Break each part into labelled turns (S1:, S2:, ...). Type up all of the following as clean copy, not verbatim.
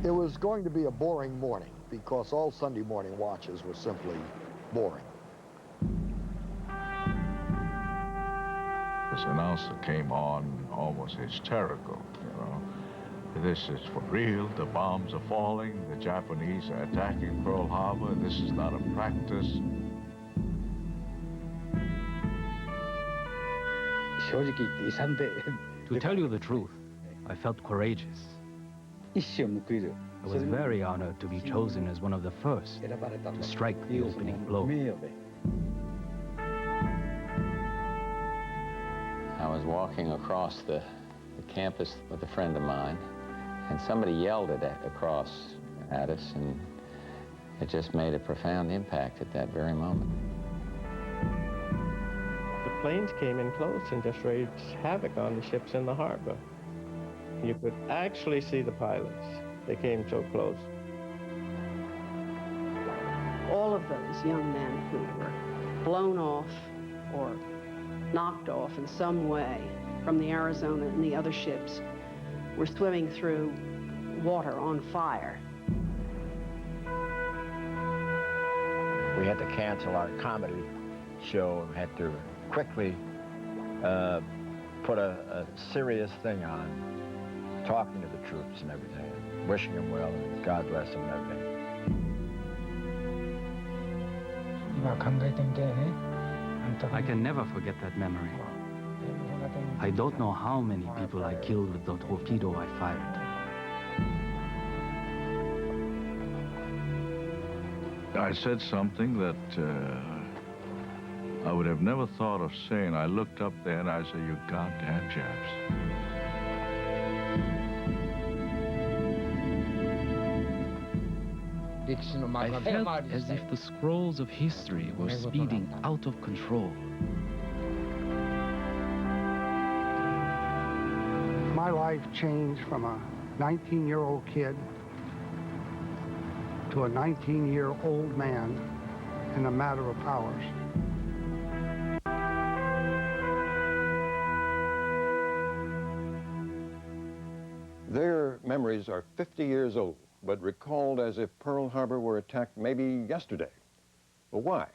S1: It was going to be a boring morning because all Sunday morning watches were simply boring.
S2: This announcer came on almost hysterical, you know. This is for real, the bombs are falling, the Japanese are attacking Pearl Harbor, this is not a practice.
S3: To tell you the truth, I felt courageous. I was very honored to be chosen as one of the first to strike the opening blow.
S4: I was walking across the campus with a friend of mine, and somebody yelled across at us, and it just made a profound impact at that very moment.
S5: The planes came in close and just raised havoc on the ships in the harbor. You could actually see the pilots. They came so close.
S6: All of those young men who were blown off or knocked off in some way from the Arizona and the other ships were swimming through water on fire.
S7: We had to cancel our comedy show and had to quickly put a serious thing on, talking to the troops and everything, wishing them well and God bless them and everything.
S3: I can never forget that memory. I don't know how many people I killed with the torpedo I fired.
S2: I said something that I would have never thought of saying. I looked up there and I said, "You goddamn Japs."
S3: I felt as if the scrolls of history were speeding out of control.
S8: My life changed from a 19-year-old kid to a 19-year-old man in a matter of hours.
S9: Their memories are 50 years old, but recalled as if Pearl Harbor were attacked maybe yesterday. Well, why?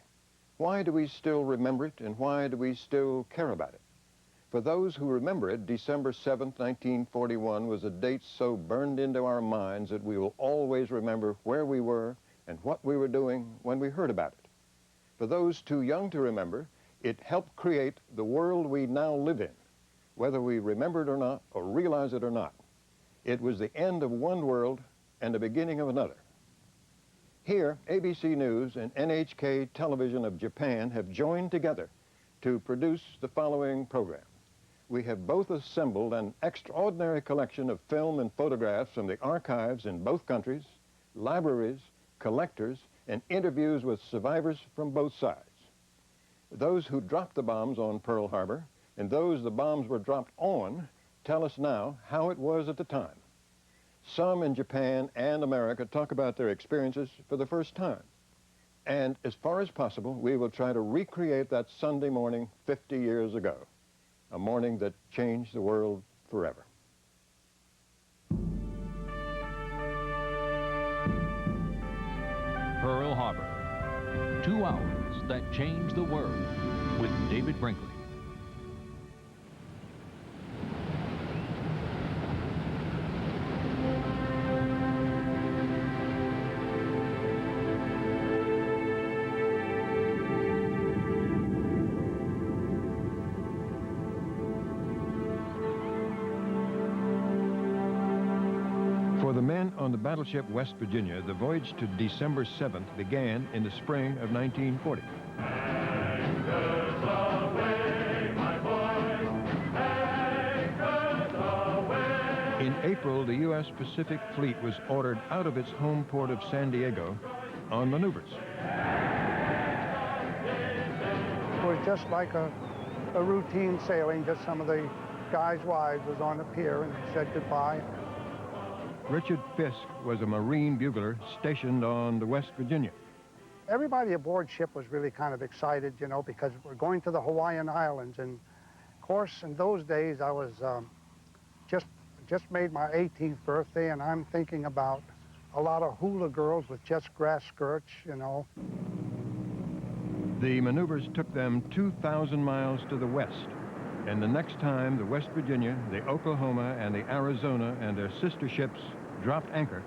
S9: Why do we still remember it, and why do we still care about it? For those who remember it, December 7th, 1941 was a date so burned into our minds that we will always remember where we were and what we were doing when we heard about it. For those too young to remember, it helped create the world we now live in, whether we remember it or not, or realize it or not. It was the end of one world and the beginning of another. Here, ABC News and NHK Television of Japan have joined together to produce the following program. We have both assembled an extraordinary collection of film and photographs from the archives in both countries, libraries, collectors, and interviews with survivors from both sides. Those who dropped the bombs on Pearl Harbor and those the bombs were dropped on tell us now how it was at the time. Some in Japan and America talk about their experiences for the first time. And as far as possible, we will try to recreate that Sunday morning 50 years ago, a morning that changed the world forever.
S10: Pearl Harbor, 2 hours that changed the world with David Brinkley.
S9: For the men on the battleship West Virginia, the voyage to December 7th began in the spring of 1940. In April, the U.S. Pacific Fleet was ordered out of its home port of San Diego on maneuvers.
S8: It was just like a routine sailing, just some of the guys' wives was on the pier and said goodbye.
S9: Richard Fisk was a Marine bugler stationed on the West Virginia.
S8: Everybody aboard ship was really kind of excited, you know, because we're going to the Hawaiian Islands. And of course, in those days, I was just made my 18th birthday, and I'm thinking about a lot of hula girls with just grass skirts, you know.
S9: The maneuvers took them 2,000 miles to the west, and the next time the West Virginia, the Oklahoma, and the Arizona and their sister ships dropped anchor,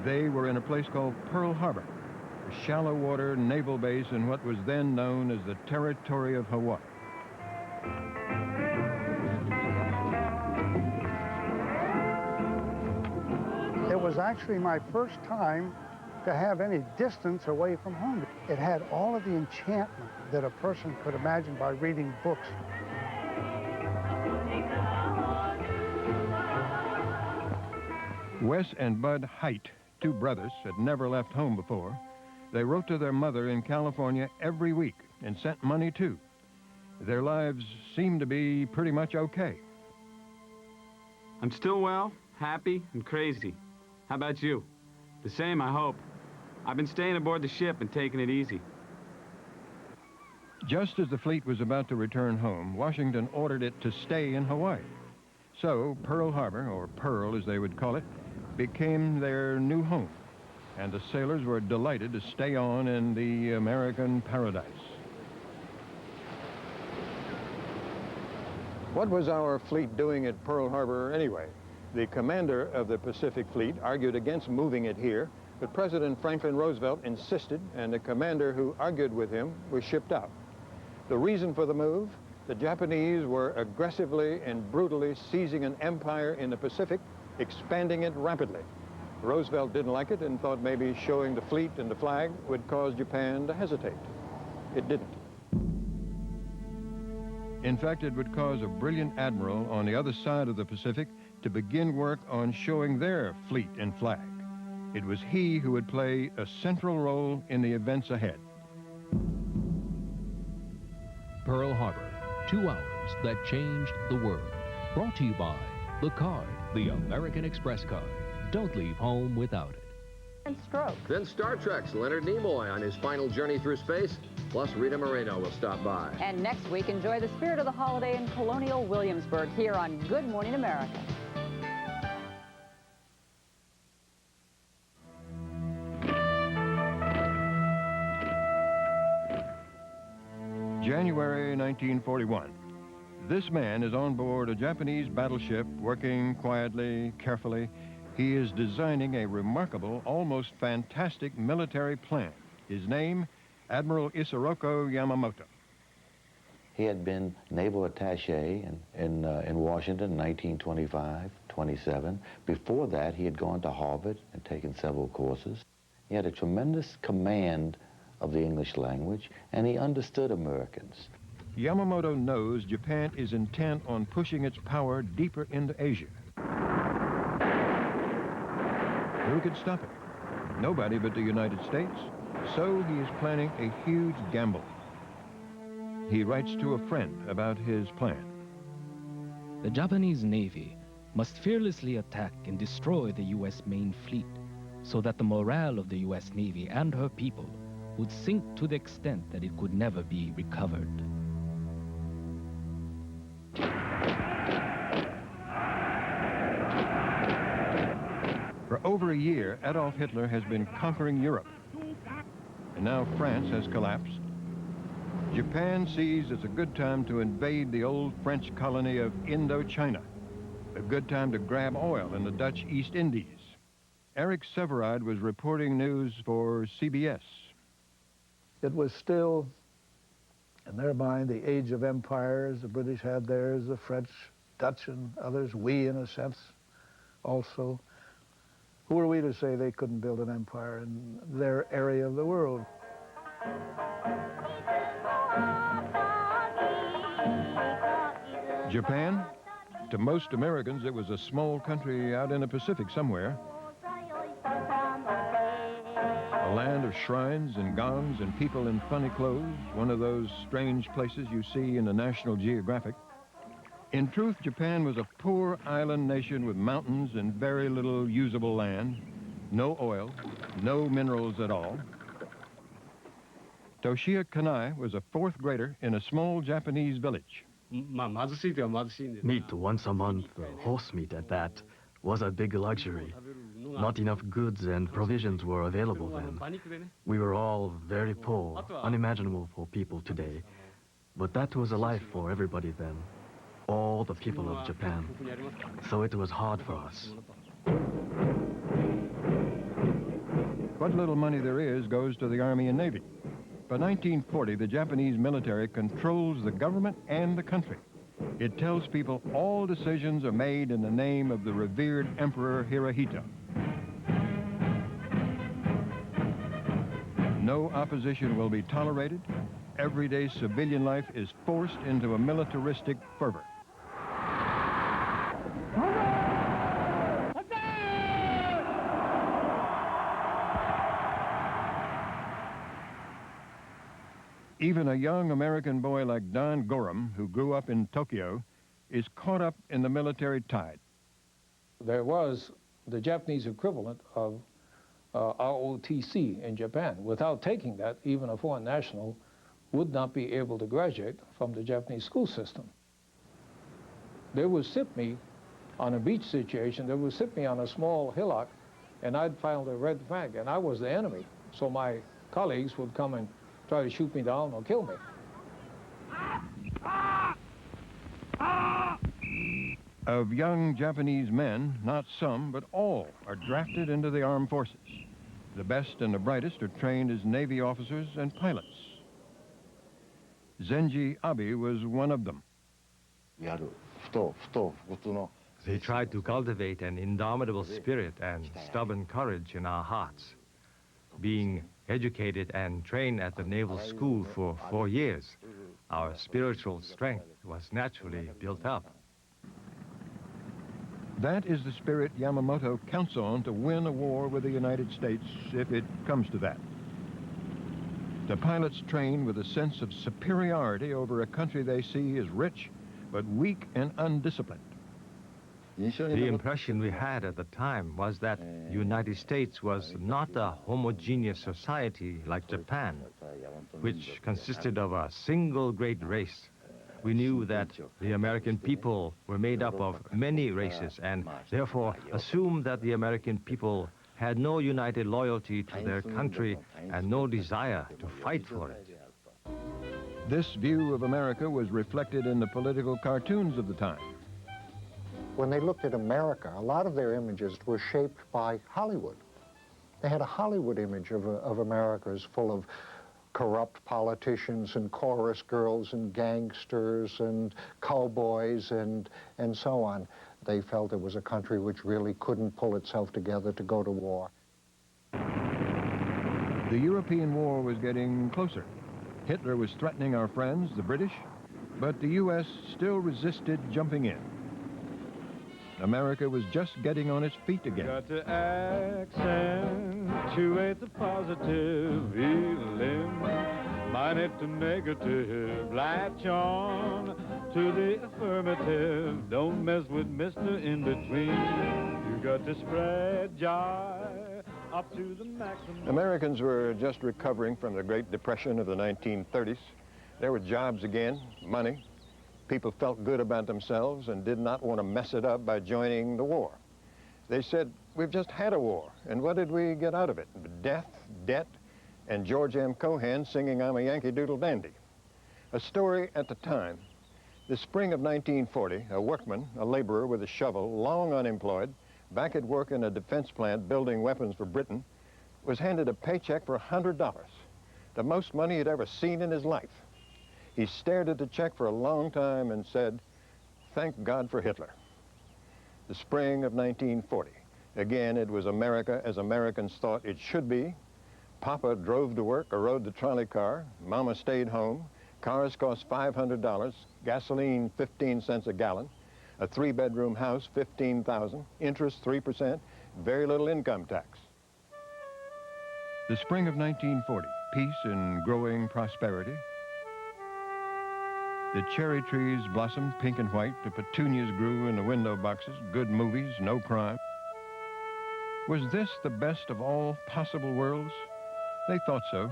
S9: they were in a place called Pearl Harbor, a shallow water naval base in what was then known as the territory of Hawaii.
S8: It was actually my first time to have any distance away from home. It had all of the enchantment that a person could imagine by reading books.
S9: Wes and Bud Height, two brothers, had never left home before. They wrote to their mother in California every week and sent money too. Their lives seemed to be pretty much okay.
S3: I'm still well, happy, and crazy. How about you? The same, I hope. I've been staying aboard the ship and taking it easy.
S9: Just as the fleet was about to return home, Washington ordered it to stay in Hawaii. So Pearl Harbor, or Pearl as they would call it, became their new home. And the sailors were delighted to stay on in the American paradise. What was our fleet doing at Pearl Harbor anyway? The commander of the Pacific Fleet argued against moving it here, but President Franklin Roosevelt insisted, and the commander who argued with him was shipped out. The reason for the move? The Japanese were aggressively and brutally seizing an empire in the Pacific, expanding it rapidly. Roosevelt didn't like it and thought maybe showing the fleet and the flag would cause Japan to hesitate. It didn't. In fact, it would cause a brilliant admiral on the other side of the Pacific to begin work on showing their fleet and flag. It was he who would play a central role in the events ahead.
S10: Pearl Harbor, 2 hours that changed the world. Brought to you by the Card, the American Express card. Don't leave home without it.
S11: And stroke.
S12: Then Star Trek's Leonard Nimoy on his final journey through space. Plus, Rita Moreno will stop by.
S11: And next week, enjoy the spirit of the holiday in Colonial Williamsburg here on Good Morning America.
S9: January 1941. This man is on board a Japanese battleship working quietly, carefully. He is designing a remarkable, almost fantastic military plan. His name, Admiral Isoroku Yamamoto.
S13: He had been naval attaché in Washington in 1925-27. Before that, he had gone to Harvard and taken several courses. He had a tremendous command of the English language, and he understood Americans.
S9: Yamamoto knows Japan is intent on pushing its power deeper into Asia. Who could stop it? Nobody but the United States. So he is planning a huge gamble. He writes to a friend about his plan.
S14: The Japanese Navy must fearlessly attack and destroy the U.S. main fleet so that the morale of the U.S. Navy and her people would sink to the extent that it could never be recovered.
S9: For over a year, Adolf Hitler has been conquering Europe. And now France has collapsed. Japan sees it's a good time to invade the old French colony of Indochina, a good time to grab oil in the Dutch East Indies. Eric Severide was reporting news for CBS.
S15: It was still, in their mind, the age of empires. The British had theirs, the French, Dutch, and others. We, in a sense, also. Who are we to say they couldn't build an empire in their area of the world?
S9: Japan? To most Americans, it was a small country out in the Pacific somewhere. A land of shrines and gongs and people in funny clothes, one of those strange places you see in the National Geographic. In truth, Japan was a poor island nation with mountains and very little usable land, no oil, no minerals at all. Toshia Kanai was a fourth grader in a small Japanese village.
S3: Meat once a month, horse meat at that,
S16: was a big luxury. Not enough goods and provisions were available then. We were all very poor, unimaginable for people today. But that was a life for everybody then, all the people of Japan. So it was hard for us.
S9: What little money there is goes to the Army and Navy. By 1940, the Japanese military controls the government and the country. It tells people all decisions are made in the name of the revered Emperor Hirohito. No opposition will be tolerated. Everyday civilian life is forced into a militaristic fervor. Even a young American boy like Don Gorham, who grew up in Tokyo, is caught up in the military tide.
S17: There was the Japanese equivalent of ROTC in Japan. Without taking that, even a foreign national would not be able to graduate from the Japanese school system. They would sit me on a beach situation, they would sit me on a small hillock, and I'd found a red flag, and I was the enemy. So my colleagues would come and try to shoot me down or kill me.
S9: Of young Japanese men, not some, but all are drafted into the armed forces. The best and the brightest are trained as Navy officers and pilots. Zenji Abe was one of them.
S18: They tried to cultivate an indomitable spirit and stubborn courage in our hearts. Being educated and trained at the Naval School for 4 years, our spiritual strength was naturally built up.
S9: That is the spirit Yamamoto counts on to win a war with the United States, if it comes to that. The pilots train with a sense of superiority over a country they see as rich, but weak and undisciplined.
S18: The impression we had at the time was that the United States was not a homogeneous society like Japan, which consisted of a single great race. We knew that the American people were made up of many races and therefore assumed that the American people had no united loyalty to their country and no desire to fight for it.
S9: This view of America was reflected in the political cartoons of the time.
S1: When they looked at America, a lot of their images were shaped by Hollywood. They had a Hollywood image of America as full of corrupt politicians and chorus girls and gangsters and cowboys and so on. They felt it was a country which really couldn't pull itself together to go to war.
S9: The European war was getting closer. Hitler was threatening our friends, the British, but the U.S. still resisted jumping in. America was just getting on its feet again.
S19: Got to accentuate the positive feeling, minus the negative, latch on to the affirmative. Don't mess with Mr. In-Between. You got to spread joy up to the maximum.
S9: Americans were just recovering from the Great Depression of the 1930s. There were jobs again, money. People felt good about themselves and did not want to mess it up by joining the war. They said, we've just had a war, and what did we get out of it? Death, debt, and George M. Cohan singing I'm a Yankee Doodle Dandy. A story at the time. The spring of 1940, a workman, a laborer with a shovel, long unemployed, back at work in a defense plant building weapons for Britain, was handed a paycheck for $100, the most money he'd ever seen in his life. He stared at the check for a long time and said, thank God for Hitler. The spring of 1940. Again, it was America as Americans thought it should be. Papa drove to work or rode the trolley car. Mama stayed home. Cars cost $500. Gasoline, 15 cents a gallon. A 3-bedroom house, $15,000. Interest, 3%. Very little income tax. The spring of 1940. Peace and growing prosperity. The cherry trees blossomed pink and white. The petunias grew in the window boxes. Good movies, no crime. Was this the best of all possible worlds? They thought so.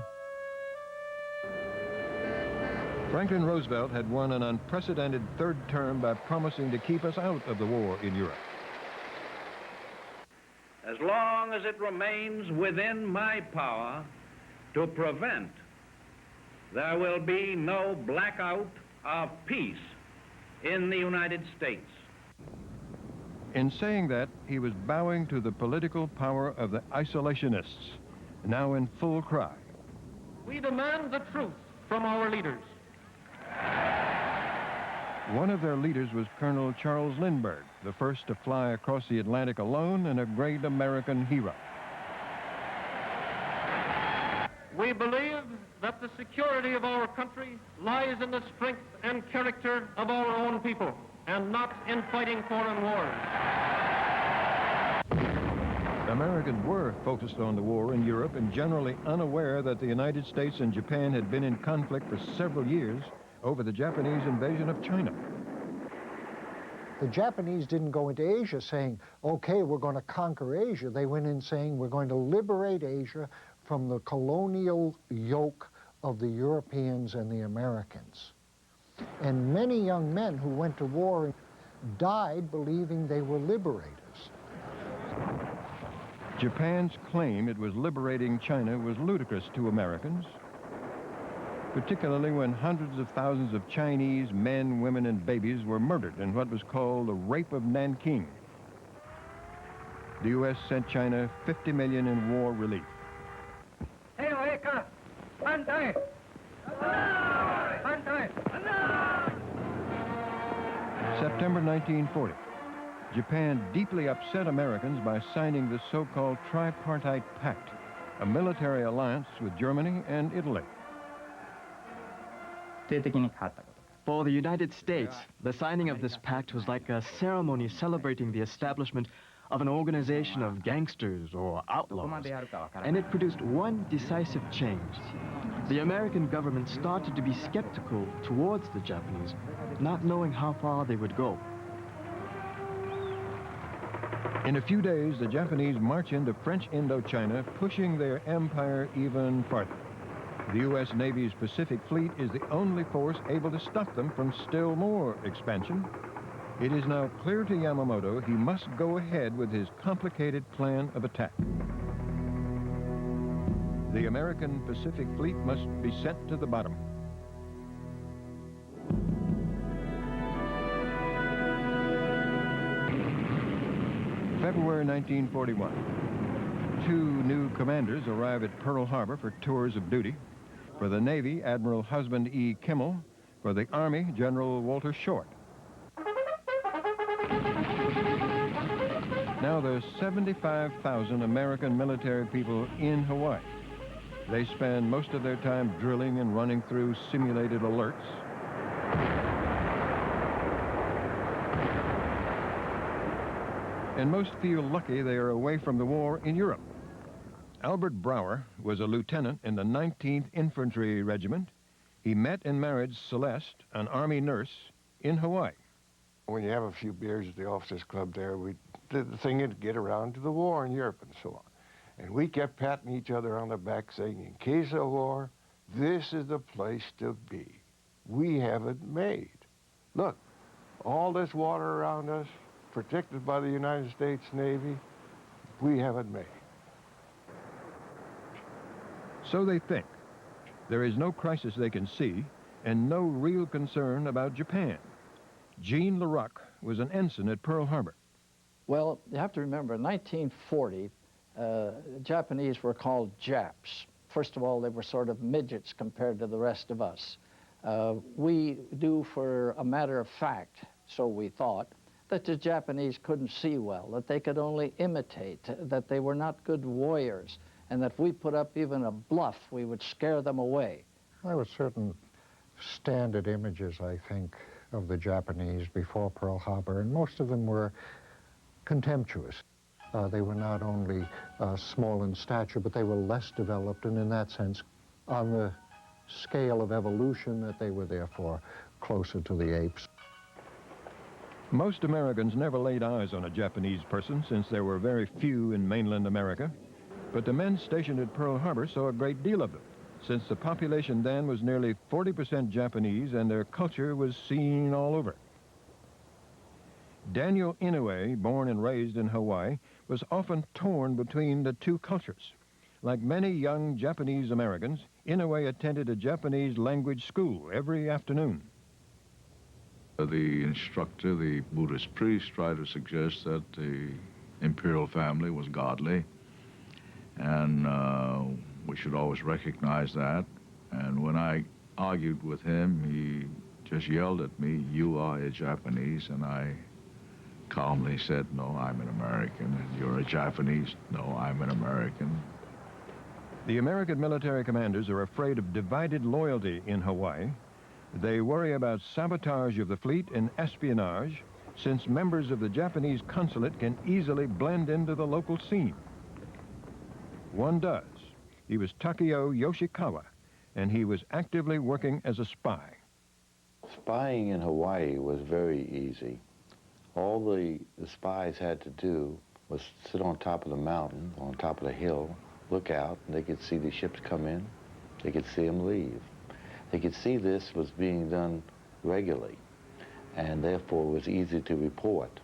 S9: Franklin Roosevelt had won an unprecedented third term by promising to keep us out of the war in Europe.
S20: long as it remains within my power to prevent, there will be no blackout of peace in the United States.
S9: In saying that, he was bowing to the political power of the isolationists, now in full cry.
S21: We demand the truth from our leaders.
S9: One of their leaders was Colonel Charles Lindbergh, the first to fly across the Atlantic alone and a great American hero.
S21: We believe that the security of our country lies in the strength and character of our own people, and not in fighting foreign wars.
S9: Americans were focused on the war in Europe and generally unaware that the United States and Japan had been in conflict for several years over the Japanese invasion of China.
S1: The Japanese didn't go into Asia saying, okay, we're going to conquer Asia. They went in saying, we're going to liberate Asia from the colonial yoke of the Europeans and the Americans. And many young men who went to war died believing they were liberators.
S9: Japan's claim it was liberating China was ludicrous to Americans, particularly when hundreds of thousands of Chinese men, women, and babies were murdered in what was called the Rape of Nanking. The U.S. sent China $50 million in war relief. September 1940, Japan deeply upset Americans by signing the so-called Tripartite Pact, a military alliance with Germany and Italy.
S16: For the United States, the signing of this pact was like a ceremony celebrating the establishment of an organization of gangsters or outlaws, and it produced one decisive change. The American government started to be skeptical towards the Japanese, not knowing how far they would go.
S9: In a few days, the Japanese march into French Indochina, pushing their empire even farther. The U.S. Navy's Pacific Fleet is the only force able to stop them from still more expansion. It is now clear to Yamamoto he must go ahead with his complicated plan of attack. The American Pacific Fleet must be sent to the bottom. February 1941. Two new commanders arrive at Pearl Harbor for tours of duty. For the Navy, Admiral Husband E. Kimmel. For the Army, General Walter Short. Now there's 75,000 American military people in Hawaii. They spend most of their time drilling and running through simulated alerts. And most feel lucky they are away from the war in Europe. Albert Brower was a lieutenant in the 19th Infantry Regiment. He met and married Celeste, an Army nurse, in Hawaii.
S22: When you have a few beers at the officers' club there, we did the thing to get around to the war in Europe and so on. And we kept patting each other on the back saying, in case of war, this is the place to be. We have it made. Look, all this water around us, protected by the United States Navy, we have it made.
S9: So they think. There is no crisis they can see, and no real concern about Japan. Jean LaRoque was an ensign at Pearl Harbor.
S23: Well, you have to remember, in 1940, Japanese were called Japs. First of all, they were sort of midgets compared to the rest of us. We do, for a matter of fact, so we thought, that the Japanese couldn't see well, that they could only imitate, that they were not good warriors, and that if we put up even a bluff, we would scare them away.
S1: There were certain standard images, I think, of the Japanese before Pearl Harbor, and most of them were contemptuous. They were not only small in stature, but they were less developed, and in that sense, on the scale of evolution, that they were therefore closer to the apes.
S9: Most Americans never laid eyes on a Japanese person, since there were very few in mainland America. But the men stationed at Pearl Harbor saw a great deal of them, since the population then was nearly 40% Japanese and their culture was seen all over.
S4: Daniel Inoue, born and raised in Hawaii, was often torn between the two cultures. Like many young Japanese Americans, Inoue attended a Japanese language school every afternoon.
S2: The instructor, the Buddhist priest, tried to suggest that the imperial family was godly, and we should always recognize that. And when I argued with him, he just yelled at me, "You are a Japanese," and I calmly said, "No, I'm an American." "And you're a Japanese?" "No, I'm an American."
S4: The American military commanders are afraid of divided loyalty in Hawaii. They worry about sabotage of the fleet and espionage, since members of the Japanese consulate can easily blend into the local scene. One does. He was Takeo Yoshikawa, and he was actively working as a spy.
S13: Spying in Hawaii was very easy. All the spies had to do was sit on top of the mountain, on top of the hill, look out, and they could see the ships come in, they could see them leave. They could see this was being done regularly, and therefore it was easy to report.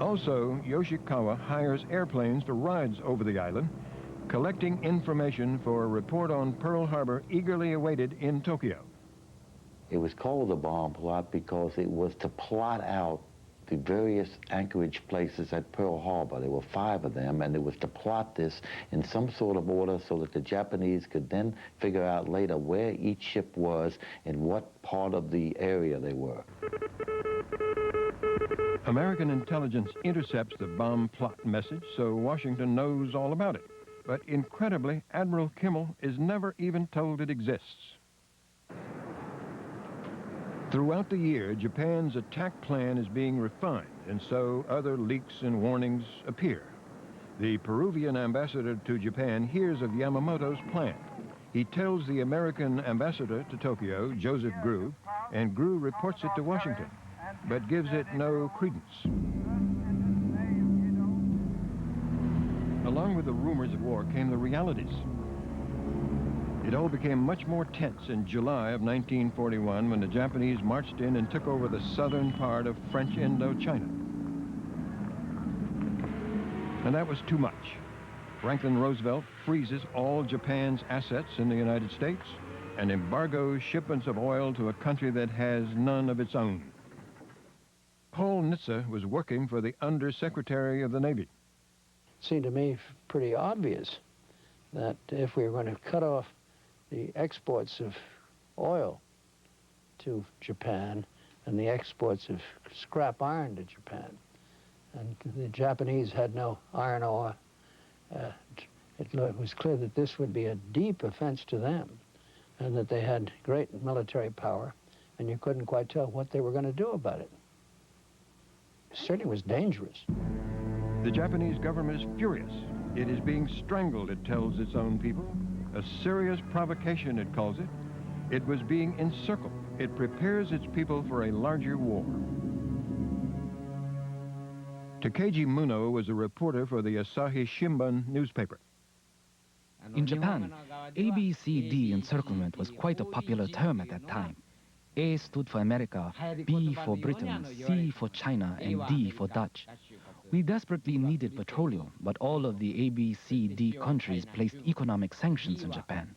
S4: Also, Yoshikawa hires airplanes to ride over the island, collecting information for a report on Pearl Harbor eagerly awaited in Tokyo.
S13: It was called the bomb plot because it was to plot out the various anchorage places at Pearl Harbor. There were 5 of them, and it was to plot this in some sort of order so that the Japanese could then figure out later where each ship was and what part of the area they were.
S4: American intelligence intercepts the bomb plot message, so Washington knows all about it. But incredibly, Admiral Kimmel is never even told it exists. Throughout the year, Japan's attack plan is being refined, and so other leaks and warnings appear. The Peruvian ambassador to Japan hears of Yamamoto's plan. He tells the American ambassador to Tokyo, Joseph Grew, and Grew reports it to Washington, but gives it no credence. Along with the rumors of war came the realities. It all became much more tense in July of 1941 when the Japanese marched in and took over the southern part of French Indochina. And that was too much. Franklin Roosevelt freezes all Japan's assets in the United States and embargoes shipments of oil to a country that has none of its own. Paul Nitze was working for the Undersecretary of the Navy.
S5: It seemed to me pretty obvious that if we were going to cut off the exports of oil to Japan and the exports of scrap iron to Japan, and the Japanese had no iron ore, it was clear that this would be a deep offense to them and that they had great military power, and you couldn't quite tell what they were going to do about it. It certainly was dangerous.
S4: The Japanese government is furious. It is being strangled, it tells its own people. A serious provocation, it calls it. It was being encircled. It prepares its people for a larger war. Takeji Muno was a reporter for the Asahi Shimbun newspaper.
S14: In Japan, ABCD encirclement was quite a popular term at that time. A stood for America, B for Britain, C for China, and D for Dutch. We desperately needed petroleum, but all of the ABCD countries placed economic sanctions on Japan.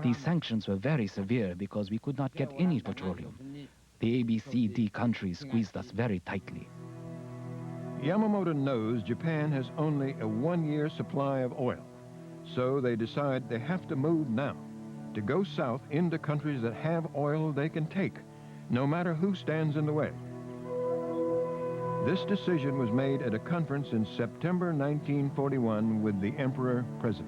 S14: These sanctions were very severe because we could not get any petroleum. The ABCD countries squeezed us very tightly.
S4: Yamamoto knows Japan has only a 1-year supply of oil, so they decide they have to move now, to go south into countries that have oil they can take, no matter who stands in the way. This decision was made at a conference in September 1941 with the Emperor present.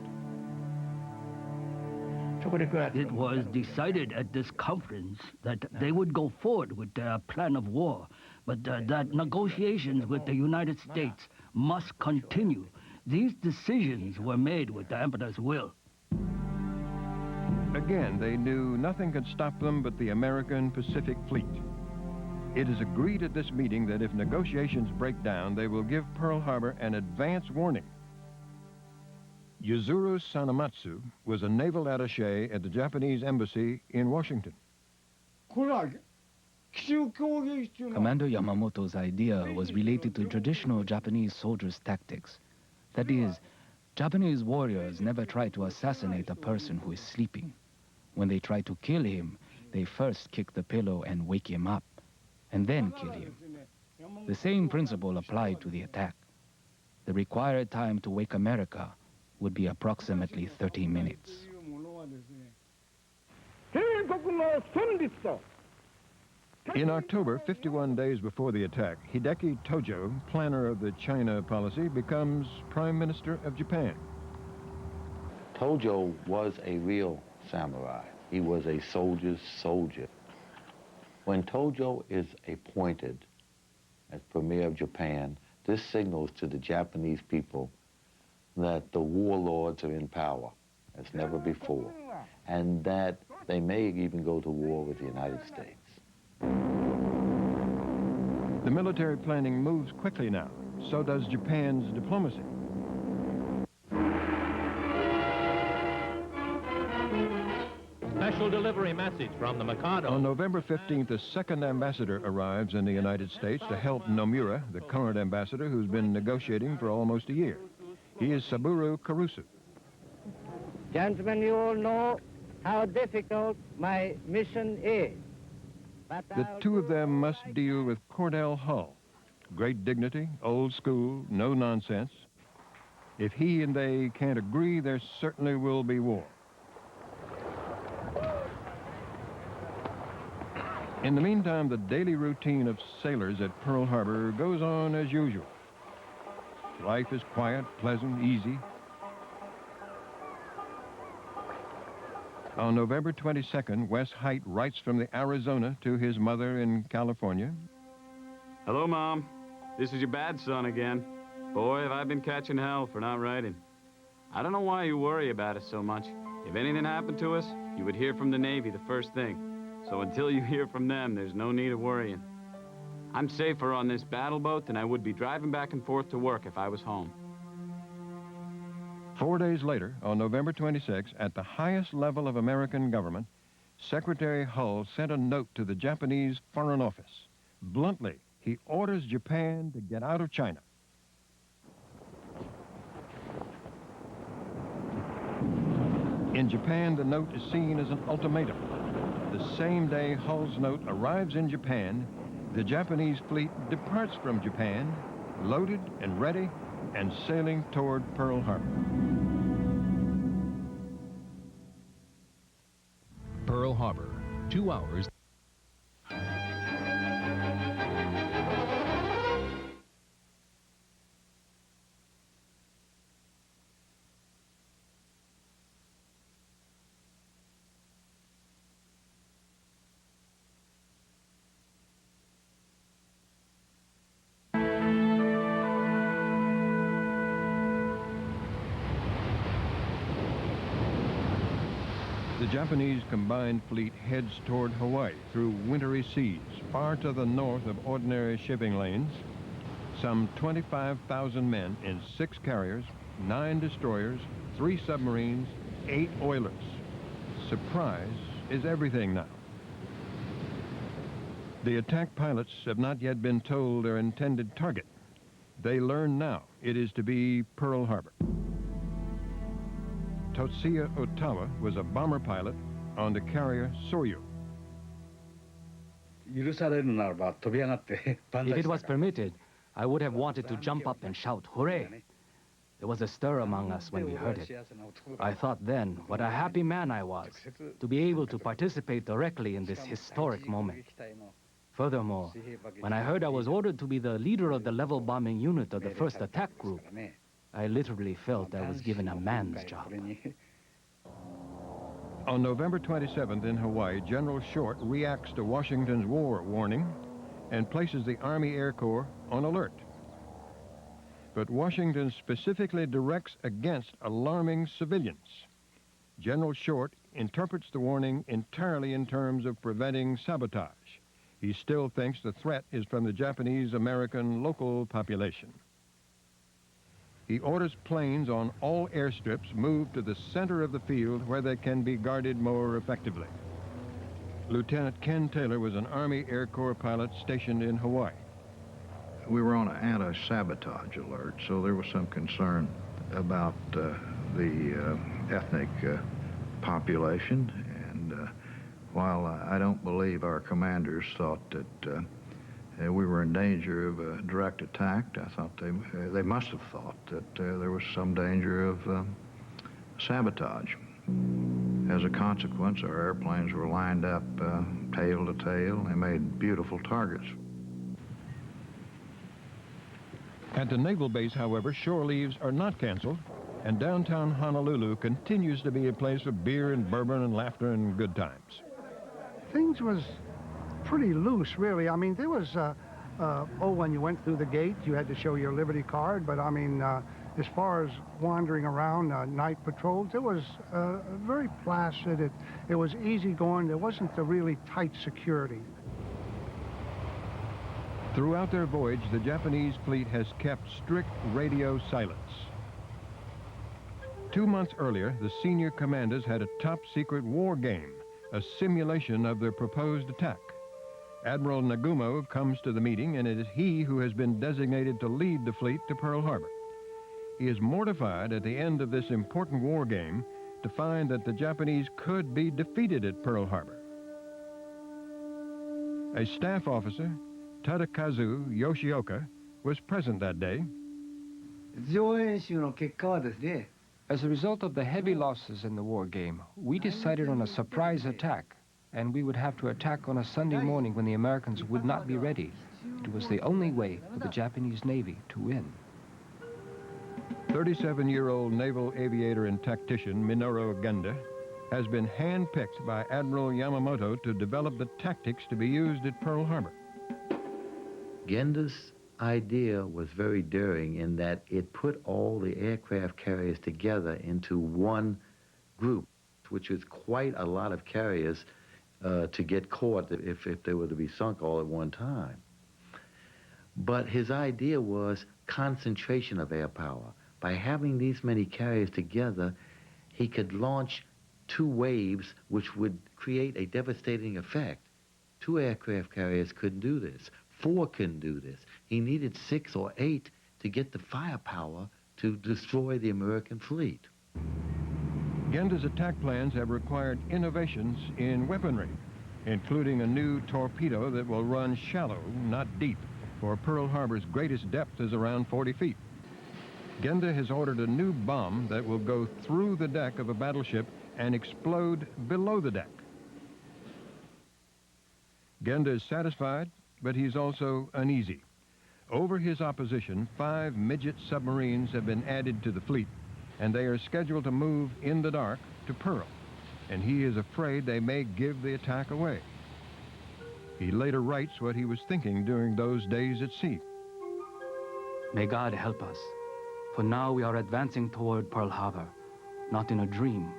S6: It was decided at this conference that they would go forward with their plan of war, but that negotiations with the United States must continue. These decisions were made with the Emperor's will.
S4: Again, they knew nothing could stop them but the American Pacific Fleet. It is agreed at this meeting that if negotiations break down, they will give Pearl Harbor an advance warning. Yuzuru Sanamatsu was a naval attaché at the Japanese embassy in Washington.
S14: Commander Yamamoto's idea was related to traditional Japanese soldiers' tactics. That is, Japanese warriors never try to assassinate a person who is sleeping. When they try to kill him, they first kick the pillow and wake him up, and then kill him. The same principle applied to the attack. The required time to wake America would be approximately 30 minutes.
S4: In October, 51 days before the attack, Hideki Tojo, planner of the China policy, becomes Prime Minister of Japan.
S13: Tojo was a real samurai. He was a soldier's soldier. When Tojo is appointed as Premier of Japan, this signals to the Japanese people that the warlords are in power as never before, and that they may even go to war with the United States.
S4: The military planning moves quickly now. So does Japan's diplomacy.
S7: Special delivery message from the Mikado.
S4: On November 15th, a second ambassador arrives in the United States to help Nomura, the current ambassador who's been negotiating for almost a year. He is Saburo Karusu.
S8: Gentlemen, you all know how difficult my mission is.
S4: The two of them must deal with Cordell Hull. Great dignity, old school, no nonsense. If he and they can't agree, there certainly will be war. In the meantime, the daily routine of sailors at Pearl Harbor goes on as usual. Life is quiet, pleasant, easy. On November 22nd, Wes Height writes from the Arizona to his mother in California.
S3: Hello, Mom. This is your bad son again. Boy, have I been catching hell for not writing. I don't know why you worry about us so much. If anything happened to us, you would hear from the Navy the first thing. So until you hear from them, there's no need of worrying. I'm safer on this battle boat than I would be driving back and forth to work if I was home.
S4: 4 days later, on November 26, at the highest level of American government, Secretary Hull sent a note to the Japanese Foreign Office. Bluntly, he orders Japan to get out of China. In Japan, the note is seen as an ultimatum. The same day Hull's note arrives in Japan, the Japanese fleet departs from Japan, loaded and ready, and sailing toward Pearl Harbor.
S7: Pearl Harbor, 2 hours.
S4: The Japanese combined fleet heads toward Hawaii through wintry seas, far to the north of ordinary shipping lanes. Some 25,000 men in 6 carriers, 9 destroyers, 3 submarines, 8 oilers. Surprise is everything now. The attack pilots have not yet been told their intended target. They learn now it is to be Pearl Harbor. Totsuya Otawa was a bomber pilot on the carrier Soryu.
S14: If it was permitted, I would have wanted to jump up and shout, "Hooray!" There was a stir among us when we heard it. I thought then what a happy man I was to be able to participate directly in this historic moment. Furthermore, when I heard I was ordered to be the leader of the level bombing unit of the first attack group, I literally felt I was given a man's job.
S4: On November 27th in Hawaii, General Short reacts to Washington's war warning and places the Army Air Corps on alert. But Washington specifically directs against alarming civilians. General Short interprets the warning entirely in terms of preventing sabotage. He still thinks the threat is from the Japanese-American local population. He orders planes on all airstrips moved to the center of the field where they can be guarded more effectively. Lieutenant Ken Taylor was an Army Air Corps pilot stationed in Hawaii.
S1: We were on an anti-sabotage alert, so there was some concern about the ethnic population. And while I don't believe our commanders thought that we were in danger of a direct attack, I thought they must have thought that there was some danger of sabotage. As a consequence, our airplanes were lined up tail to tail. They made beautiful targets.
S4: At the naval base, however, shore leaves are not canceled, and downtown Honolulu continues to be a place of beer and bourbon and laughter and good times.
S10: Things was pretty loose, really. I mean, there was, when you went through the gate, you had to show your Liberty card, but I mean, as far as wandering around night patrols, it was very placid. It was easy going. There wasn't the really tight security.
S4: Throughout their voyage, the Japanese fleet has kept strict radio silence. 2 months earlier, the senior commanders had a top-secret war game, a simulation of their proposed attack. Admiral Nagumo comes to the meeting, and it is he who has been designated to lead the fleet to Pearl Harbor. He is mortified at the end of this important war game to find that the Japanese could be defeated at Pearl Harbor. A staff officer, Tadakazu Yoshioka, was present that day.
S11: As a result of the heavy losses in the war game, we decided on a surprise attack, and we would have to attack on a Sunday morning when the Americans would not be ready. It was the only way for the Japanese Navy to win.
S4: 37-year-old naval aviator and tactician Minoru Genda has been handpicked by Admiral Yamamoto to develop the tactics to be used at Pearl Harbor.
S13: Genda's idea was very daring in that it put all the aircraft carriers together into one group, which is quite a lot of carriers to get caught if they were to be sunk all at one time. But his idea was concentration of air power. By having these many carriers together, he could launch 2 waves which would create a devastating effect. 2 aircraft carriers couldn't do this. 4 couldn't do this. He needed 6 or 8 to get the firepower to destroy the American fleet.
S4: Genda's attack plans have required innovations in weaponry, including a new torpedo that will run shallow, not deep, for Pearl Harbor's greatest depth is around 40 feet. Genda has ordered a new bomb that will go through the deck of a battleship and explode below the deck. Genda is satisfied, but he's also uneasy. Over his opposition, 5 midget submarines have been added to the fleet, and they are scheduled to move in the dark to Pearl, and he is afraid they may give the attack away. He later writes what he was thinking during those days at sea.
S14: May God help us, for now we are advancing toward Pearl Harbor, not in a dream,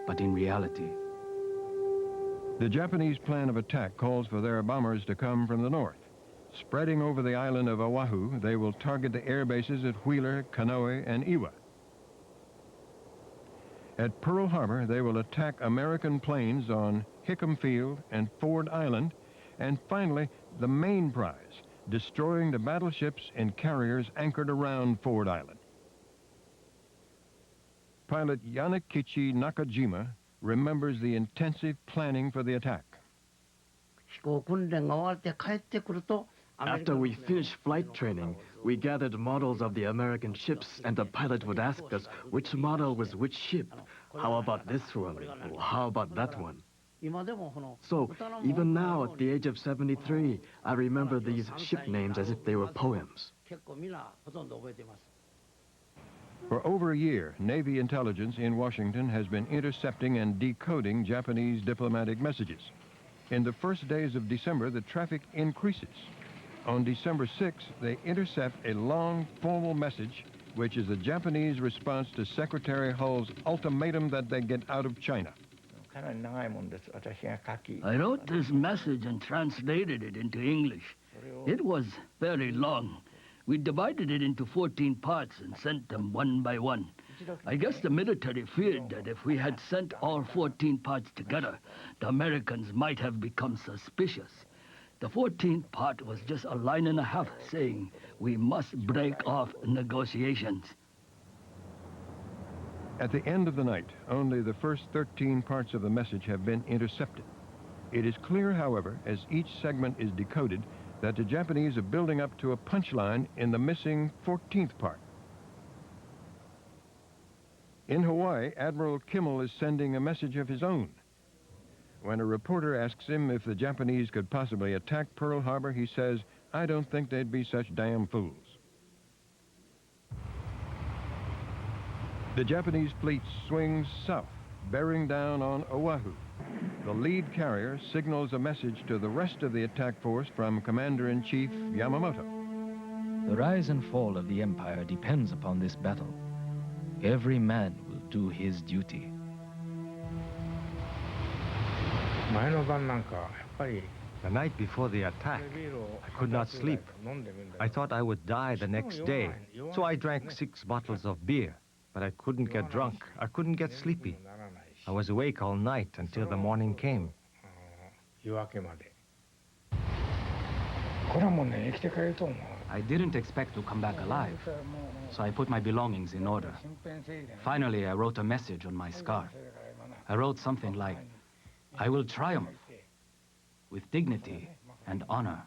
S14: but in reality.
S4: The Japanese plan of attack calls for their bombers to come from the north. Spreading over the island of Oahu, they will target the air bases at Wheeler, Kanoe, and Iwa. At Pearl Harbor, they will attack American planes on Hickam Field and Ford Island, and finally, the main prize, destroying the battleships and carriers anchored around Ford Island. Pilot Yanakichi Nakajima remembers the intensive planning for the attack.
S16: After we finished flight training, we gathered models of the American ships, and the pilot would ask us which model was which ship. How about this one? Or how about that one? So, even now, at the age of 73, I remember these ship names as if they were poems.
S4: For over a year, Navy intelligence in Washington has been intercepting and decoding Japanese diplomatic messages. In the first days of December, the traffic increases. On December 6th, they intercept a long, formal message, which is the Japanese response to Secretary Hull's ultimatum that they get out of China.
S6: I wrote this message and translated it into English. It was very long. We divided it into 14 parts and sent them one by one. I guess the military feared that if we had sent all 14 parts together, the Americans might have become suspicious. The 14th part was just a line and a half saying, we must break off negotiations.
S4: At the end of the night, only the first 13 parts of the message have been intercepted. It is clear, however, as each segment is decoded, that the Japanese are building up to a punchline in the missing 14th part. In Hawaii, Admiral Kimmel is sending a message of his own. When a reporter asks him if the Japanese could possibly attack Pearl Harbor, he says, "I don't think they'd be such damn fools." The Japanese fleet swings south, bearing down on Oahu. The lead carrier signals a message to the rest of the attack force from Commander-in-Chief Yamamoto.
S14: The rise and fall of the empire depends upon this battle. Every man will do his duty.
S18: The night before the attack, I could not sleep. I thought I would die the next day, so I drank 6 bottles of beer. But I couldn't get drunk. I couldn't get sleepy. I was awake all night until the morning came.
S3: I didn't expect to come back alive, so I put my belongings in order. Finally, I wrote a message on my scarf. I wrote something like, "I will triumph with dignity and honor."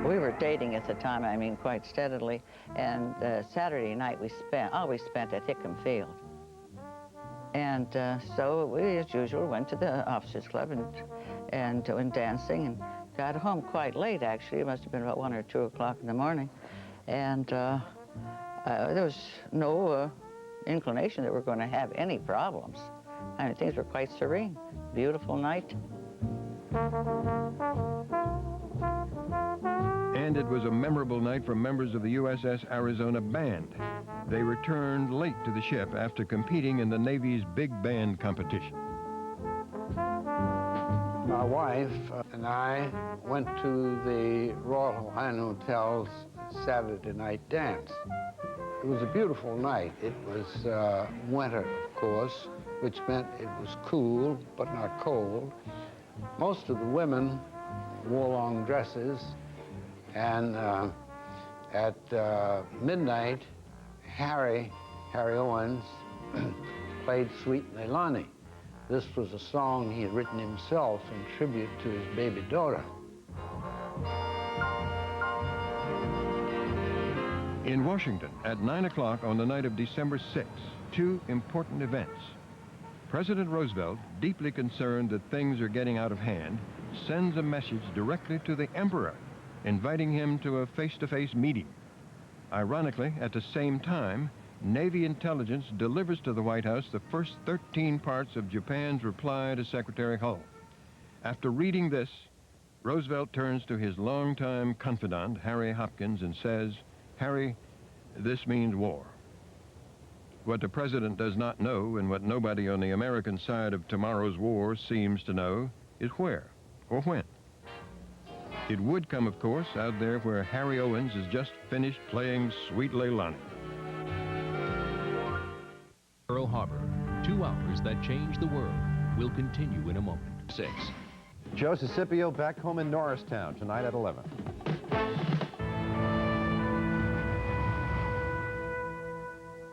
S12: We were dating at the time, I mean, quite steadily, and Saturday night we always spent at Hickam Field. And so we, as usual, went to the officers' club and went dancing and got home quite late, actually. It must have been about 1 or 2 o'clock in the morning. And there was no inclination that we're going to have any problems. I mean, things were quite serene. Beautiful night.
S4: And it was a memorable night for members of the USS Arizona Band. They returned late to the ship after competing in the Navy's big band competition.
S5: My wife and I went to the Royal Hawaiian Hotel's Saturday night dance. It was a beautiful night. It was winter, of course, which meant it was cool but not cold. Most of the women wore long dresses, and at midnight, Harry Owens played Sweet Leilani. This was a song he had written himself in tribute to his baby daughter.
S4: In Washington, at 9 o'clock on the night of December 6, 2 important events. President Roosevelt, deeply concerned that things are getting out of hand, sends a message directly to the Emperor, inviting him to a face-to-face meeting. Ironically, at the same time, Navy intelligence delivers to the White House the first 13 parts of Japan's reply to Secretary Hull. After reading this, Roosevelt turns to his longtime confidant, Harry Hopkins, and says, "Harry, this means war." What the president does not know, and what nobody on the American side of tomorrow's war seems to know, is where or when. It would come, of course, out there where Harry Owens has just finished playing Sweet Leilani.
S15: Pearl Harbor, 2 hours that changed the world, will continue in a moment. 6.
S17: Joe Scipio back home in Norristown tonight at 11.